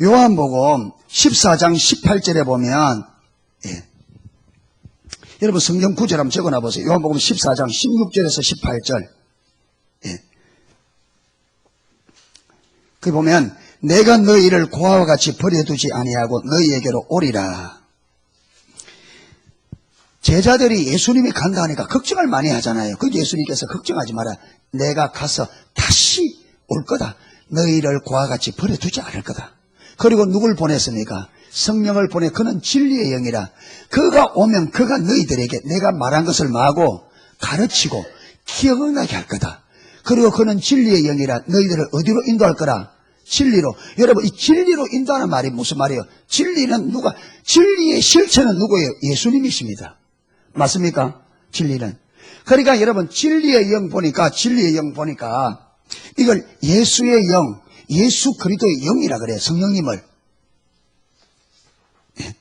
S1: 요한복음 14장 18절에 보면, 예. 여러분 성경 구절 한번 적어놔 보세요. 요한복음 14장 16절에서 18절. 예. 거기 보면, 내가 너희를 고아와 같이 버려두지 아니하고 너희에게로 오리라. 제자들이 예수님이 간다 하니까 걱정을 많이 하잖아요. 그 예수님께서 걱정하지 마라. 내가 가서 다시 올 거다. 너희를 고아와 같이 버려두지 않을 거다. 그리고 누굴 보냈습니까? 성령을 보내. 그는 진리의 영이라. 그가 오면 그가 너희들에게 내가 말한 것을 마고 가르치고 기억나게 할 거다. 그리고 그는 진리의 영이라. 너희들을 어디로 인도할 거라? 진리로. 여러분, 이 진리로 인도하는 말이 무슨 말이에요? 진리는 누가? 진리의 실체는 누구예요? 예수님이십니다. 맞습니까? 진리는. 그러니까 여러분, 진리의 영 보니까 이걸 예수의 영, 예수 그리스도의 영이라 그래요. 성령님을. 예.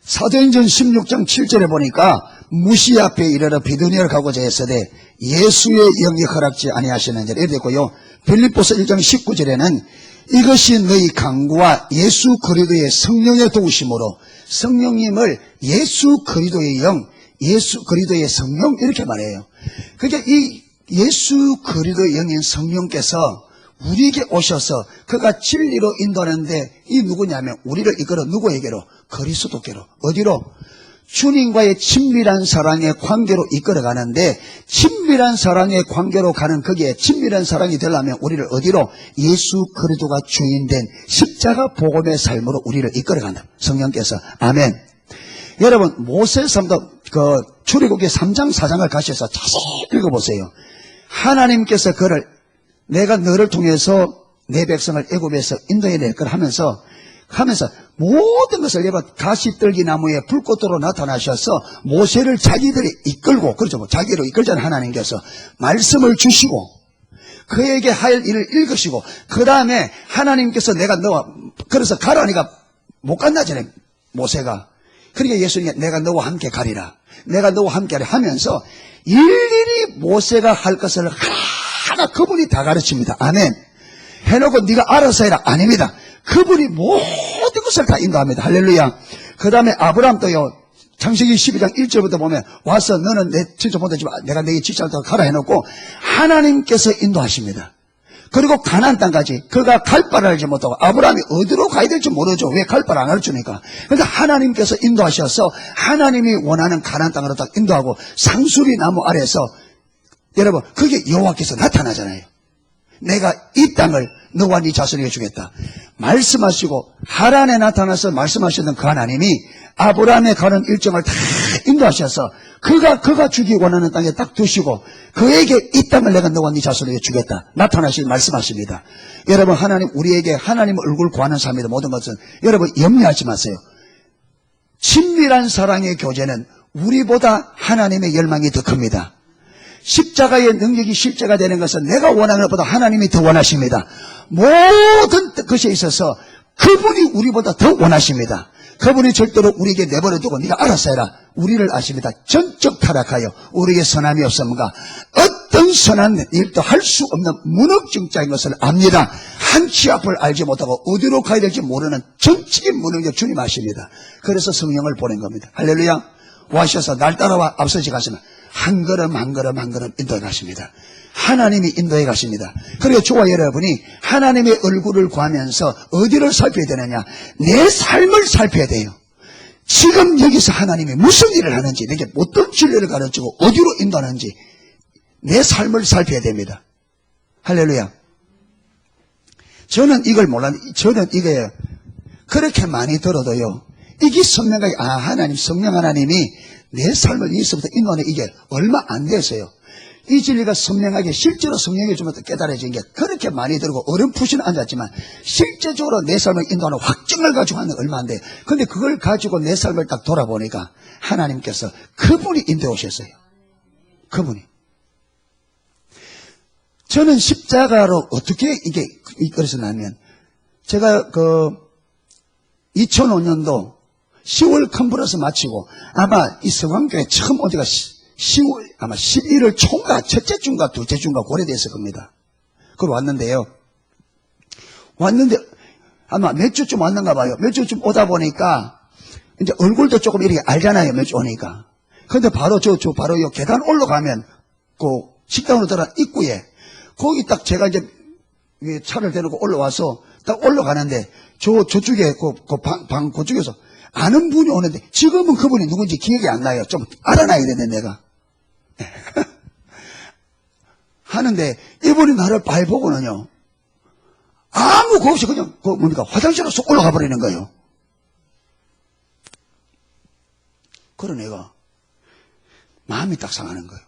S1: 사도행전 16장 7절에 보니까 무시 앞에 이르러 비두니아를 가고자 했으되 예수의 영이 허락지 아니하시는지라 이렇게 됐고요. 빌립보서 1장 19절에는 이것이 너희 강구와 예수 그리스도의 성령의 도우심으로, 성령님을 예수 그리스도의 영, 예수 그리스도의 성령 이렇게 말해요. 그러니까 이 예수 그리스도의 영인 성령께서 우리에게 오셔서 그가 진리로 인도하는데 이 누구냐면 우리를 이끌어 누구에게로? 그리스도께로. 어디로? 주님과의 친밀한 사랑의 관계로 이끌어가는데 친밀한 사랑의 관계로 가는 거기에 친밀한 사랑이 되려면 우리를 어디로? 예수 그리스도가 주인된 십자가 복음의 삶으로 우리를 이끌어간다. 성령께서. 아멘. 여러분 모세 삶도 그 출애굽기 3장 4장을 가셔서 자세히 읽어보세요. 하나님께서 그를 내가 너를 통해서 내 백성을 애굽에서 인도해낼 걸 하면서 모든 것을 여러분 가시떨기 나무에 불꽃으로 나타나셔서 모세를 자기들이 이끌고 그렇죠. 자기로 이끌자는 하나님께서 말씀을 주시고 그에게 할 일을 읽으시고 그 다음에 하나님께서 내가 너와 그래서 가라니까 못 간다잖아요. 모세가. 그러니까 예수님이 내가 너와 함께 가리라. 내가 너와 함께 가리라 하면서 일일이 모세가 할 것을 하나하나 그분이 다 가르칩니다. 아멘. 해놓고 네가 알아서 해라. 아닙니다. 그분이 모든 것을 다 인도합니다. 할렐루야. 그 다음에 아브라함도요. 창세기 12장 1절부터 보면 와서 너는 내 친척 보내지 마. 내가 내게 지시할 때 가라 해놓고 하나님께서 인도하십니다. 그리고 가나안 땅까지 그가 갈 바를 알지 못하고 아브라함이 어디로 가야 될지 모르죠. 왜 갈 바를 안 알려주니까. 그러니까 하나님께서 인도하셔서 하나님이 원하는 가나안 땅으로 딱 인도하고 상수리 나무 아래에서 여러분 그게 여호와께서 나타나잖아요. 내가 이 땅을 너와 네 자손에게 주겠다. 말씀하시고 하란에 나타나서 말씀하셨던 그 하나님이 아브라함에 가는 일정을 다 인도하셔서 그가 주기 원하는 땅에 딱 두시고 그에게 이 땅을 내가 너와 네 자손에게 주겠다. 나타나시고 말씀하십니다. 여러분 하나님 우리에게 하나님 얼굴 구하는 삶이다. 모든 것은 여러분 염려하지 마세요. 친밀한 사랑의 교제는 우리보다 하나님의 열망이 더 큽니다. 십자가의 능력이 실제가 되는 것은 내가 원하는 것보다 하나님이 더 원하십니다. 모든 것에 있어서 그분이 우리보다 더 원하십니다. 그분이 절대로 우리에게 내버려두고 네가 알아서 해라. 우리를 아십니다. 전적 타락하여 우리에게 선함이 없습니까? 어떤 선한 일도 할 수 없는 무능증자인 것을 압니다. 한 치 앞을 알지 못하고 어디로 가야 될지 모르는 전적인 무능력 주님 아십니다. 그래서 성령을 보낸 겁니다. 할렐루야. 와셔서 날 따라와 앞서지 가시면 한 걸음 한 걸음 한 걸음 인도해 가십니다. 하나님이 인도해 가십니다. 그리고 저와 여러분이 하나님의 얼굴을 구하면서 어디를 살펴야 되느냐? 내 삶을 살펴야 돼요. 지금 여기서 하나님이 무슨 일을 하는지, 내게 어떤 진리를 가르치고 어디로 인도하는지 내 삶을 살펴야 됩니다. 할렐루야. 저는 이걸 몰랐는데 저는 이게 그렇게 많이 들어도요. 이게 선명하게 하나님 성령 하나님이 내 삶을 여기서부터 인도하는 이게 얼마 안 됐어요. 이 진리가 선명하게 실제로 성령이 주면서 깨달아진 게 그렇게 많이 들고 어렴풋이는 앉았지만 실제적으로 내 삶을 인도하는 확증을 가지고 하는 얼마 안 돼요. 근데 그걸 가지고 내 삶을 딱 돌아보니까 하나님께서 그분이 인도해 오셨어요. 그분이. 저는 십자가로 어떻게 이게 이끌어서냐면 제가 2005년도 10월 컨퍼런스 마치고 아마 이 서강교회 처음 온 데가 10월 아마 11월 초인가 첫째 주인가 둘째 주인가 고려됐을 겁니다. 그걸 왔는데요. 왔는데 아마 몇 주쯤 왔는가 봐요. 몇 주쯤 오다 보니까 이제 얼굴도 조금 이렇게 알잖아요. 몇 주 오니까. 근데 바로 바로 요 계단 올라가면 그 식당으로 들어간 입구에 거기 딱 제가 이제 차를 대놓고 올라와서 딱 올라가는데 저쪽에 그쪽에서 아는 분이 오는데 지금은 그분이 누군지 기억이 안 나요. 좀 알아놔야 되는데 내가. 하는데 이분이 나를 발보고는요. 아무 거 없이 그냥 화장실로 쏙 올라가 버리는 거예요. 그런 애가 마음이 딱 상하는 거예요.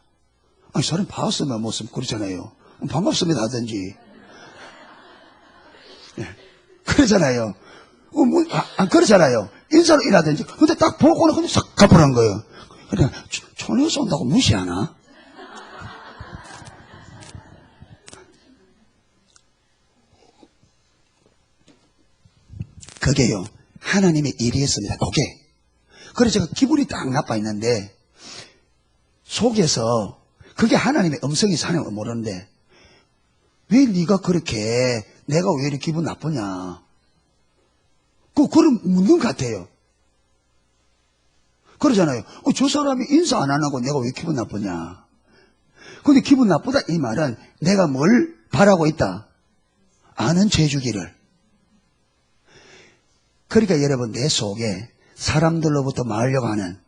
S1: 아니 사람 봤으면 무슨 그러잖아요. 반갑습니다 하든지. 그러잖아요. 그러잖아요. 인사를 일하든지. 근데 딱 보고는 그냥 싹 가버린 거예요. 그냥 촌에서 온다고 무시하나? 그게요. 하나님의 일이었습니다. 그게. 그래서 제가 기분이 딱 나빠 있는데 속에서 그게 하나님의 음성이 하나님을 모르는데 왜 네가 그렇게 내가 왜 이렇게 기분 나쁘냐? 그런 묻는 것 같아요. 그러잖아요. 저 사람이 인사 안 하고 내가 왜 기분 나쁘냐? 근데 기분 나쁘다 이 말은 내가 뭘 바라고 있다? 아는 죄주기를. 그러니까 여러분 내 속에 사람들로부터 막으려고 하는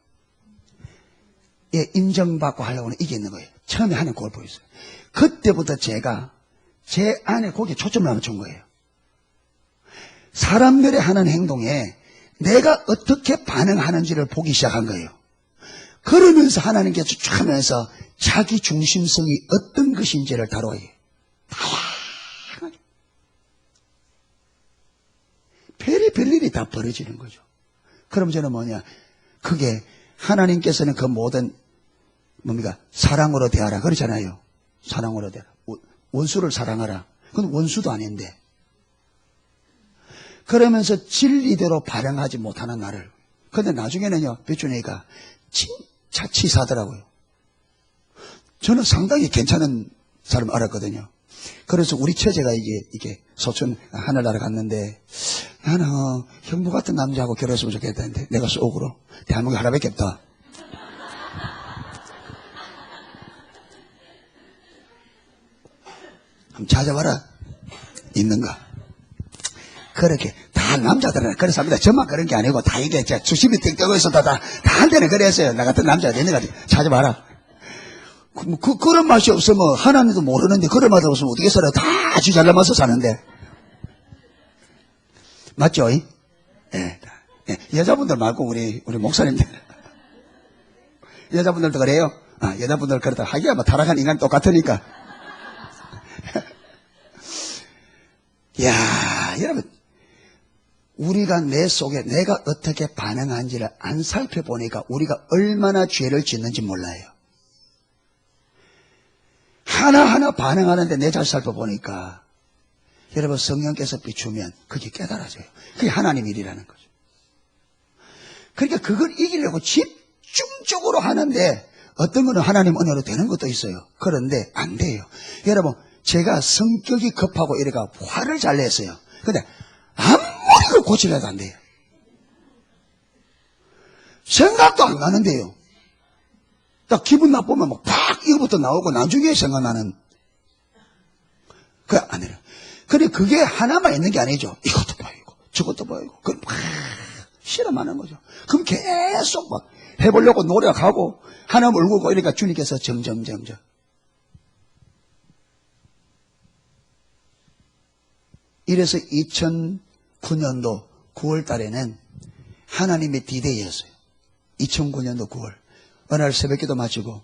S1: 인정받고 하려고 하는 이게 있는 거예요. 처음에 하는 그걸 보였어요. 그때부터 제가 제 안에 거기에 초점을 맞춘 거예요. 사람들이 하는 행동에 내가 어떻게 반응하는지를 보기 시작한 거예요. 그러면서 하나님께서 쭉 하면서 자기 중심성이 어떤 것인지를 다뤄요. 다양하게. 별일이 다 벌어지는 거죠. 그럼 저는 뭐냐? 그게 하나님께서는 그 모든 뭡니까? 사랑으로 대하라 그러잖아요. 사랑으로 대하라. 원수를 사랑하라. 그건 원수도 아닌데. 그러면서 진리대로 발행하지 못하는 나를. 근데 나중에는요, 비추니까 진짜 치사하더라고요. 저는 상당히 괜찮은 사람 알았거든요. 그래서 우리 처제가 이게 소촌 하늘나라 갔는데 나는 형부 같은 남자하고 결혼했으면 좋겠다는데 내가 속으로 대한민국에 하나밖에 없다. 한번 찾아봐라. 있는가? 그렇게 다 남자들은 그래서 합니다. 저만 그런 게 아니고 다 이게 수십이 땡땡고 있어도 다 한테는 그랬어요. 나 같은 남자가 있는 것 같아요. 찾아봐라. 그런 맛이 없으면 하나님도 모르는데 그런 맛이 없으면 어떻게 살아요? 다 아주 잘 남아서 사는데. 맞죠? 예. 예. 여자분들 말고 우리 목사님들. 여자분들도 그래요? 여자분들 그렇다. 하기야 뭐 타락한 인간 똑같으니까. 야, 여러분. 우리가 내 속에 내가 어떻게 반응하는지를 안 살펴보니까 우리가 얼마나 죄를 짓는지 몰라요. 하나하나 반응하는데 내 잘 살펴보니까 여러분 성령께서 비추면 그게 깨달아져요. 그게 하나님 일이라는 거죠. 그러니까 그걸 이기려고 집중적으로 하는데 어떤 거는 하나님 은혜로 되는 것도 있어요. 그런데 안 돼요. 여러분 제가 성격이 급하고 이래가 화를 잘 냈어요. 근데 아무리 그걸 고치려도 안 돼요. 생각도 안 나는데요. 딱 기분 나쁘면 막 팍 이거부터 나오고 나중에 생각나는. 그게 안 해요. 근데 그게 하나만 있는 게 아니죠. 이것도 보이고 저것도 보이고 그럼 막 실험하는 거죠. 그럼 계속 막 해보려고 노력하고 하나님 울고 그러니까 주님께서 점점 이래서 2009년도 9월 달에는 하나님의 디데이였어요. 2009년도 9월. 어느 날 새벽기도 마치고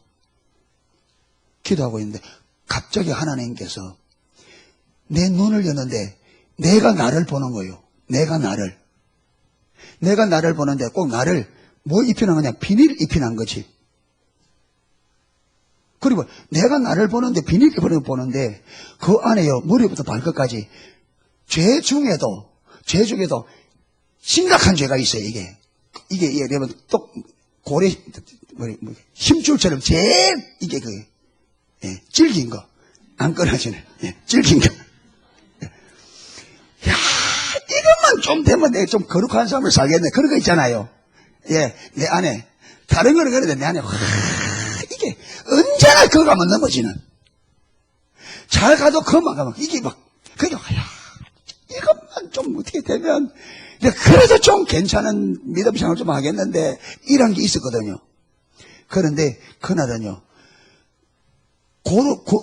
S1: 기도하고 있는데 갑자기 하나님께서 내 눈을 여는데 내가 나를 보는 거예요. 내가 나를 보는데 꼭 나를 뭐 입히는 거냐? 비닐 입히는 거지. 그리고 내가 나를 보는데 비닐 입히는 거 보는데 그 안에요. 머리부터 발끝까지 죄 중에도 심각한 죄가 있어요, 이게 여러분, 또, 고래, 힘줄처럼 제일, 질긴 거. 안 끊어지는, 질긴 거. 야, 이것만 좀 되면 내가 좀 거룩한 삶을 살겠네. 그런 거 있잖아요. 내 안에. 다른 거는 그런데 내 안에, 이게, 언제나 그거 가면 넘어지는. 잘 가도 그만 가면, 이게 막, 그냥, 이것만 좀 어떻게 되면, 그래도 좀 괜찮은 믿음 생활을 좀 하겠는데, 이런 게 있었거든요. 그런데, 그날은요,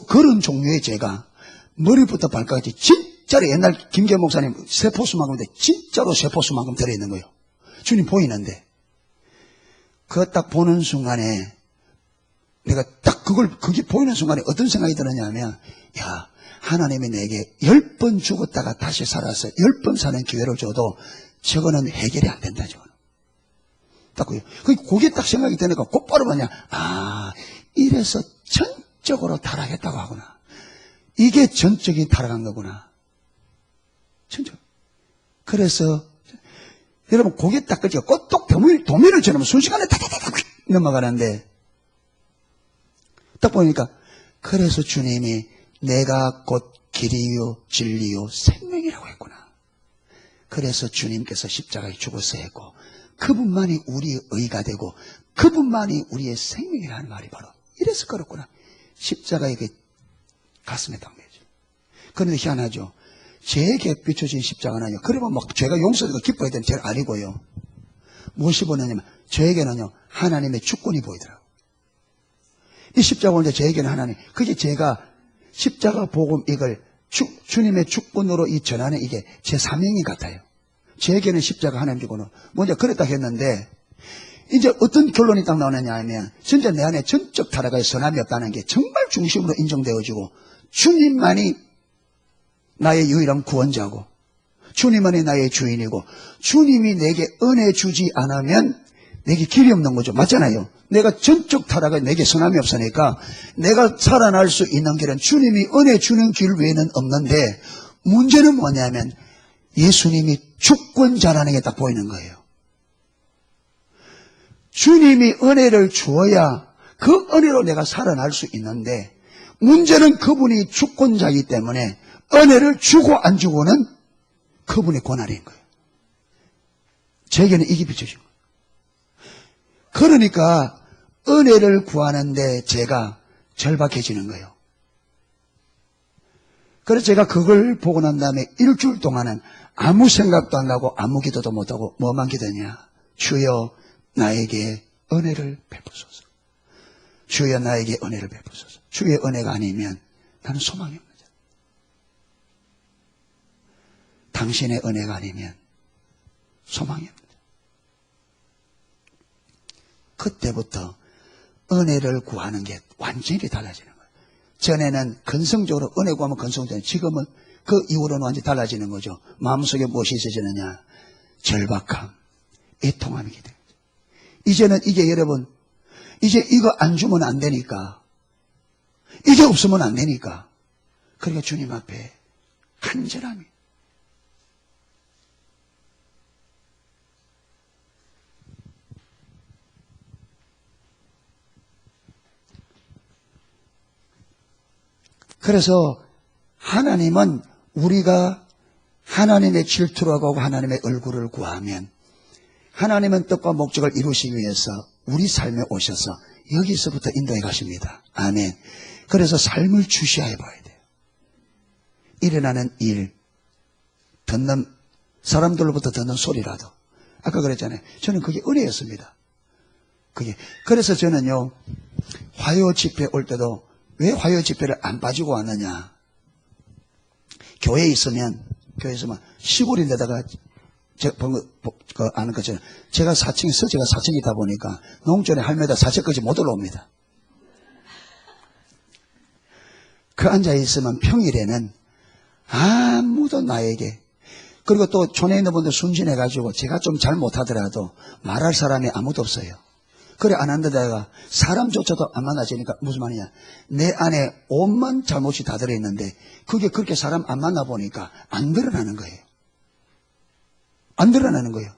S1: 그런 종류의 죄가, 머리부터 발까지, 진짜로 옛날 김계 목사님 세포수만큼인데, 진짜로 세포수만큼 들어있는 거예요. 주님 보이는데. 그거 딱 보는 순간에, 내가 딱 그게 보이는 순간에 어떤 생각이 들었냐면, 야, 하나님이 내게 10번 죽었다가 다시 살아서 10번 사는 기회를 줘도 저거는 해결이 안 된다, 저거는. 딱 그게 딱 생각이 드니까 곧바로 뭐냐. 이래서 전적으로 타락했다고 하구나. 이게 전적인 타락한 거구나. 전적. 그래서 여러분 고개 딱 그죠. 꽃독 도미를처럼 순식간에 타타타타 넘어가는데 딱 보니까 그래서 주님이 내가 곧 길이요 진리요 생명이라고 했구나. 그래서 주님께서 십자가에 죽어서 했고 그분만이 우리의 의가 되고 그분만이 우리의 생명이라는 말이 바로 이래서 그렇구나. 십자가에 그 가슴에 딱 매죠. 그런데 희한하죠. 제게 비춰진 십자가는요, 그러면 막 죄가 용서되고 기뻐야 되는 죄가 아니고요. 무엇이 보느냐면, 저에게는요, 하나님의 주권이 보이더라고요. 이 십자가 올 때 저에게는 하나님, 그게 제가 십자가 복음 이걸 주님의 주권으로 이 전하는 이게 제 사명이 같아요. 저에게는 십자가 하나님 주권으로. 먼저 그랬다 했는데, 이제 어떤 결론이 딱 나오느냐 하면, 진짜 내 안에 전적 타락의 선함이 없다는 게 정말 중심으로 인정되어지고, 주님만이 나의 유일한 구원자고, 주님만이 나의 주인이고, 주님이 내게 은혜 주지 않으면 내게 길이 없는 거죠. 맞잖아요. 내가 전적 타락에 내게 선함이 없으니까 내가 살아날 수 있는 길은 주님이 은혜 주는 길 외에는 없는데, 문제는 뭐냐면 예수님이 주권자라는 게 딱 보이는 거예요. 주님이 은혜를 주어야 그 은혜로 내가 살아날 수 있는데, 문제는 그분이 주권자이기 때문에 은혜를 주고 안 주고는 그분의 권한인 거예요. 제게는 이게 비춰진 거예요. 그러니까 은혜를 구하는데 제가 절박해지는 거예요. 그래서 제가 그걸 보고 난 다음에 일주일 동안은 아무 생각도 안 나고 아무 기도도 못하고 뭐만 기도냐. 주여 나에게 은혜를 베푸소서. 주여 나에게 은혜를 베푸소서. 주의 은혜가 아니면 나는 소망이 없는 자. 당신의 은혜가 아니면 소망이 없는 자. 그때부터 은혜를 구하는 게 완전히 달라지는 거예요. 전에는 근성적으로 은혜 구하면 근성적으로, 지금은 그 이후로는 완전히 달라지는 거죠. 마음속에 무엇이 있어지느냐? 절박함, 애통함이 되는 거죠. 이제는 이게 여러분, 이제 이거 안 주면 안 되니까, 이게 없으면 안 되니까, 그러니까 주님 앞에 간절함이. 그래서 하나님은 우리가 하나님의 질투를 하고 하나님의 얼굴을 구하면, 하나님은 뜻과 목적을 이루시기 위해서 우리 삶에 오셔서 여기서부터 인도해 가십니다. 아멘. 그래서 삶을 주시하여 봐야 돼요. 일어나는 일, 듣는 사람들로부터 듣는 소리라도. 아까 그랬잖아요. 저는 그게 은혜였습니다. 그래서 저는요, 화요 집회 올 때도 왜 화요 집회를 안 빠지고 왔느냐. 교회에 있으면 시골인데다가 아는 것처럼 제가 4층에서 제가 4층이다 보니까 농촌에 할매다 4층까지 못 올라옵니다. 그 앉아있으면 평일에는 아무도 나에게, 그리고 또 촌에 있는 분들 순진해가지고 제가 좀 잘 못하더라도 말할 사람이 아무도 없어요. 그래 안 한다다가 사람조차도 안 만나지니까 무슨 말이냐, 내 안에 온만 잘못이 다 들어있는데 그게 그렇게 사람 안 만나보니까 안 드러나는 거예요. 안 드러나는 거예요.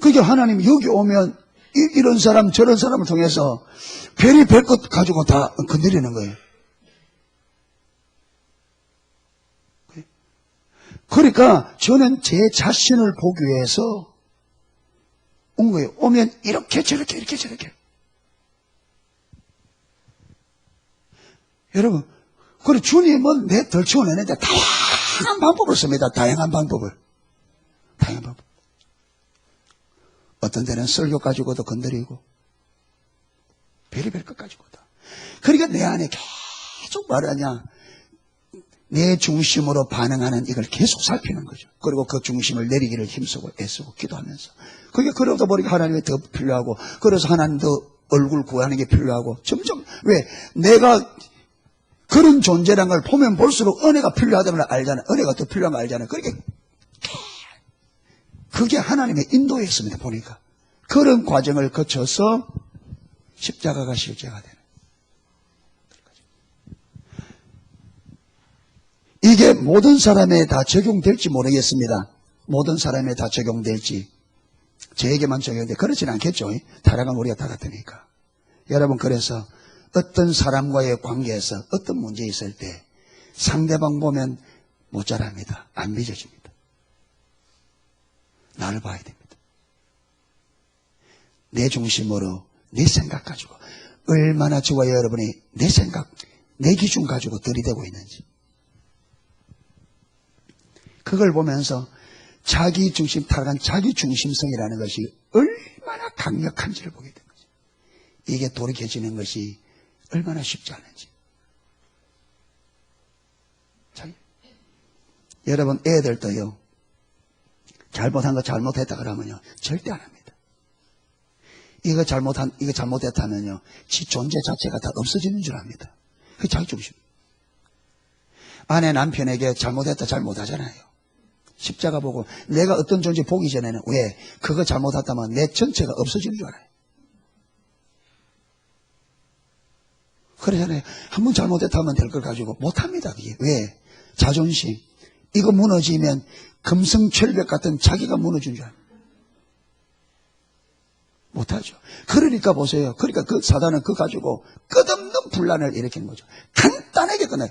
S1: 그게 하나님 여기 오면 이런 사람 저런 사람을 통해서 별이 별 것 가지고 다 건드리는 거예요. 그러니까 저는 제 자신을 보기 위해서 온 거예요. 오면 이렇게 저렇게 이렇게 저렇게. 여러분, 그래 주님은 내 덜치워내는데 다양한 방법을 씁니다. 다양한 방법을. 어떤 데는 설교 가지고도 건드리고 별의별 것 가지고도. 그러니까 내 안에 계속 말하냐, 내 중심으로 반응하는 이걸 계속 살피는 거죠. 그리고 그 중심을 내리기를 힘쓰고 애쓰고 기도하면서. 그게 그러다 보니까 하나님이 더 필요하고, 그래서 하나님 더 얼굴 구하는 게 필요하고, 점점, 왜? 내가 그런 존재라는 걸 보면 볼수록 은혜가 필요하다는 걸 알잖아. 은혜가 더 필요한 걸 알잖아. 그러니까 그게 하나님의 인도였습니다. 보니까 그런 과정을 거쳐서 십자가가 실제가 되는. 이게 모든 사람에 다 적용될지 모르겠습니다. 모든 사람에 다 적용될지, 저에게만 적용돼 그렇지는 않겠죠. 타락은 우리가 다 같으니까. 여러분, 그래서 어떤 사람과의 관계에서 어떤 문제 있을 때 상대방 보면 못 자랍니다. 안 빚어집니다. 나를 봐야 됩니다. 내 중심으로 내 생각 가지고 얼마나 저와 여러분이 내 생각, 내 기준 가지고 들이대고 있는지. 그걸 보면서 자기중심, 타락한 자기중심성이라는 것이 얼마나 강력한지를 보게 된 거죠. 이게 돌이켜지는 것이 얼마나 쉽지 않은지. 여러분, 애들도요, 잘못한 거 잘못했다 그러면요, 절대 안 합니다. 이거 잘못했다면요, 지 존재 자체가 다 없어지는 줄 압니다. 그게 자기중심. 아내 남편에게 잘못했다 잘못하잖아요. 십자가 보고 내가 어떤 존재 보기 전에는 왜 그거 잘못했다면 내 전체가 없어지는 줄 알아요. 그러잖아요. 한 번 잘못했다면 될 걸 가지고 못합니다. 그게 왜? 자존심. 이거 무너지면 금성철벽 같은 자기가 무너진 줄 알아요. 못하죠. 그러니까 보세요. 그러니까 그 사단은 그거 가지고 끝없는 분란을 일으키는 거죠. 간단하게 끝나요.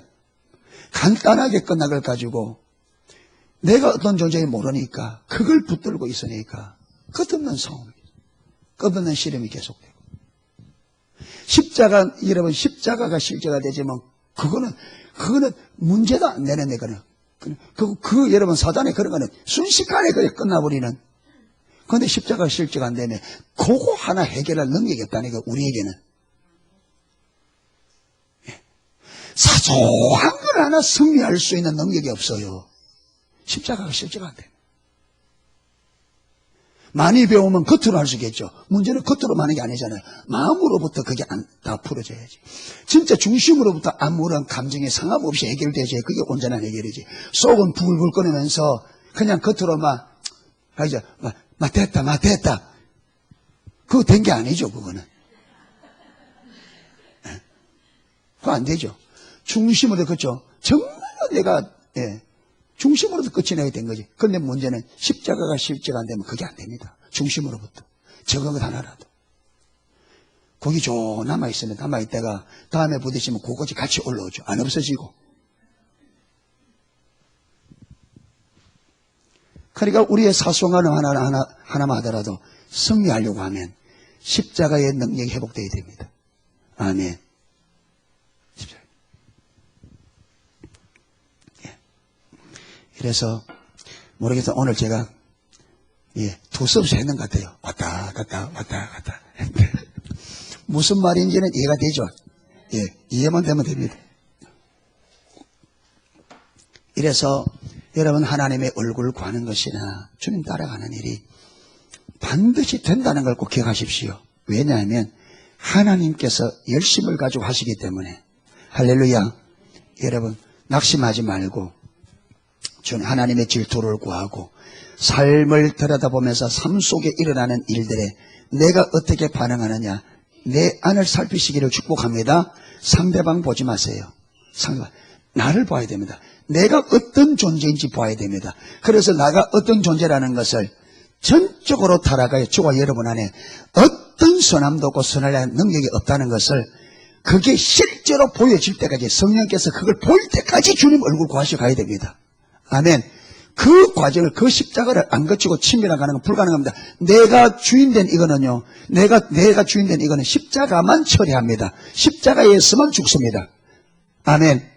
S1: 간단하게 끝난 걸 가지고 내가 어떤 존재인지 모르니까 그걸 붙들고 있으니까 끝없는 싸움이, 끝없는 씨름이 계속되고. 십자가, 여러분, 십자가가 실제가 되지만 그거는 문제도 안 되는 거는. 여러분, 사단의 그런 거는 순식간에 그게 끝나버리는. 그런데 십자가가 실제가 안 되면 그거 하나 해결할 능력이 없다니까, 우리에게는. 사소한 걸 하나 승리할 수 있는 능력이 없어요. 십자가가 실제가 안 됩니다. 많이 배우면 겉으로 할 수 있겠죠. 문제는 겉으로 하는 게 아니잖아요. 마음으로부터 그게 다 풀어져야지. 진짜 중심으로부터 아무런 감정의 상함 없이 해결되지. 그게 온전한 해결이지. 속은 부글부글 끓으면서 그냥 겉으로 됐다. 그거 된 게 아니죠, 그거는. 그거 안 되죠. 중심으로, 그렇죠. 정말로 내가, 중심으로도 끝이 나게 된 거지. 그런데 문제는 십자가가 실제가 안 되면 그게 안 됩니다. 중심으로부터. 적은 것 하나라도. 거기 좀 남아있으면 남아있다가 다음에 부딪히면 그것이 같이 올라오죠. 안 없어지고. 그러니까 우리의 사소한 하나만 하더라도 승리하려고 하면 십자가의 능력이 회복되어야 됩니다. 아멘. 그래서 모르겠어. 오늘 제가 두서없이 했는 것 같아요. 왔다 갔다 무슨 말인지는 이해가 되죠. 이해만 되면 됩니다. 이래서 여러분, 하나님의 얼굴을 구하는 것이나 주님 따라가는 일이 반드시 된다는 걸 꼭 기억하십시오. 왜냐하면 하나님께서 열심을 가지고 하시기 때문에. 할렐루야. 여러분, 낙심하지 말고 주님 하나님의 질투를 구하고 삶을 들여다보면서 삶 속에 일어나는 일들에 내가 어떻게 반응하느냐, 내 안을 살피시기를 축복합니다. 상대방 보지 마세요. 상대방, 나를 봐야 됩니다. 내가 어떤 존재인지 봐야 됩니다. 그래서 나가 어떤 존재라는 것을 전적으로 타락하여 저와 여러분 안에 어떤 선함도 없고 선할 능력이 없다는 것을, 그게 실제로 보여질 때까지, 성령께서 그걸 보일 때까지 주님 얼굴 구하셔 가야 됩니다. 아멘. 그 과정을, 그 십자가를 안 거치고 치밀어 가는 건 불가능합니다. 내가 주인된 이거는요, 내가 주인된 이거는 십자가만 처리합니다. 십자가에서만 죽습니다. 아멘.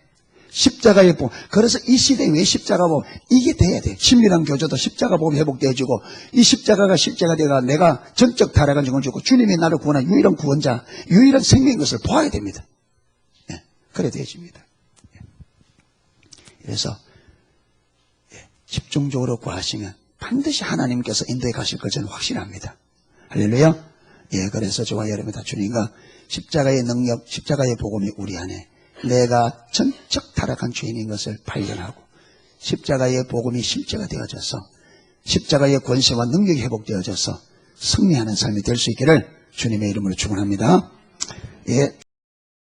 S1: 십자가에 보면, 그래서 이 시대에 왜 십자가 보면 이게 돼야 돼. 친밀한 교조도 십자가 보면 회복되어지고, 이 십자가가 실제가 되가 내가 전적 타락한 적을 주고 주님이 나를 구원한 유일한 구원자, 유일한 생명인 것을 봐야 됩니다. 그래 되어집니다. 그래서 집중적으로 구하시면 반드시 하나님께서 인도해 가실 것 저는 확신합니다. 할렐루야. 그래서 저와 여러분 다 주님과 십자가의 능력, 십자가의 복음이 우리 안에, 내가 전적 타락한 죄인인 것을 발견하고 십자가의 복음이 실제가 되어져서 십자가의 권세와 능력이 회복되어져서 승리하는 삶이 될 수 있기를 주님의 이름으로 축원합니다.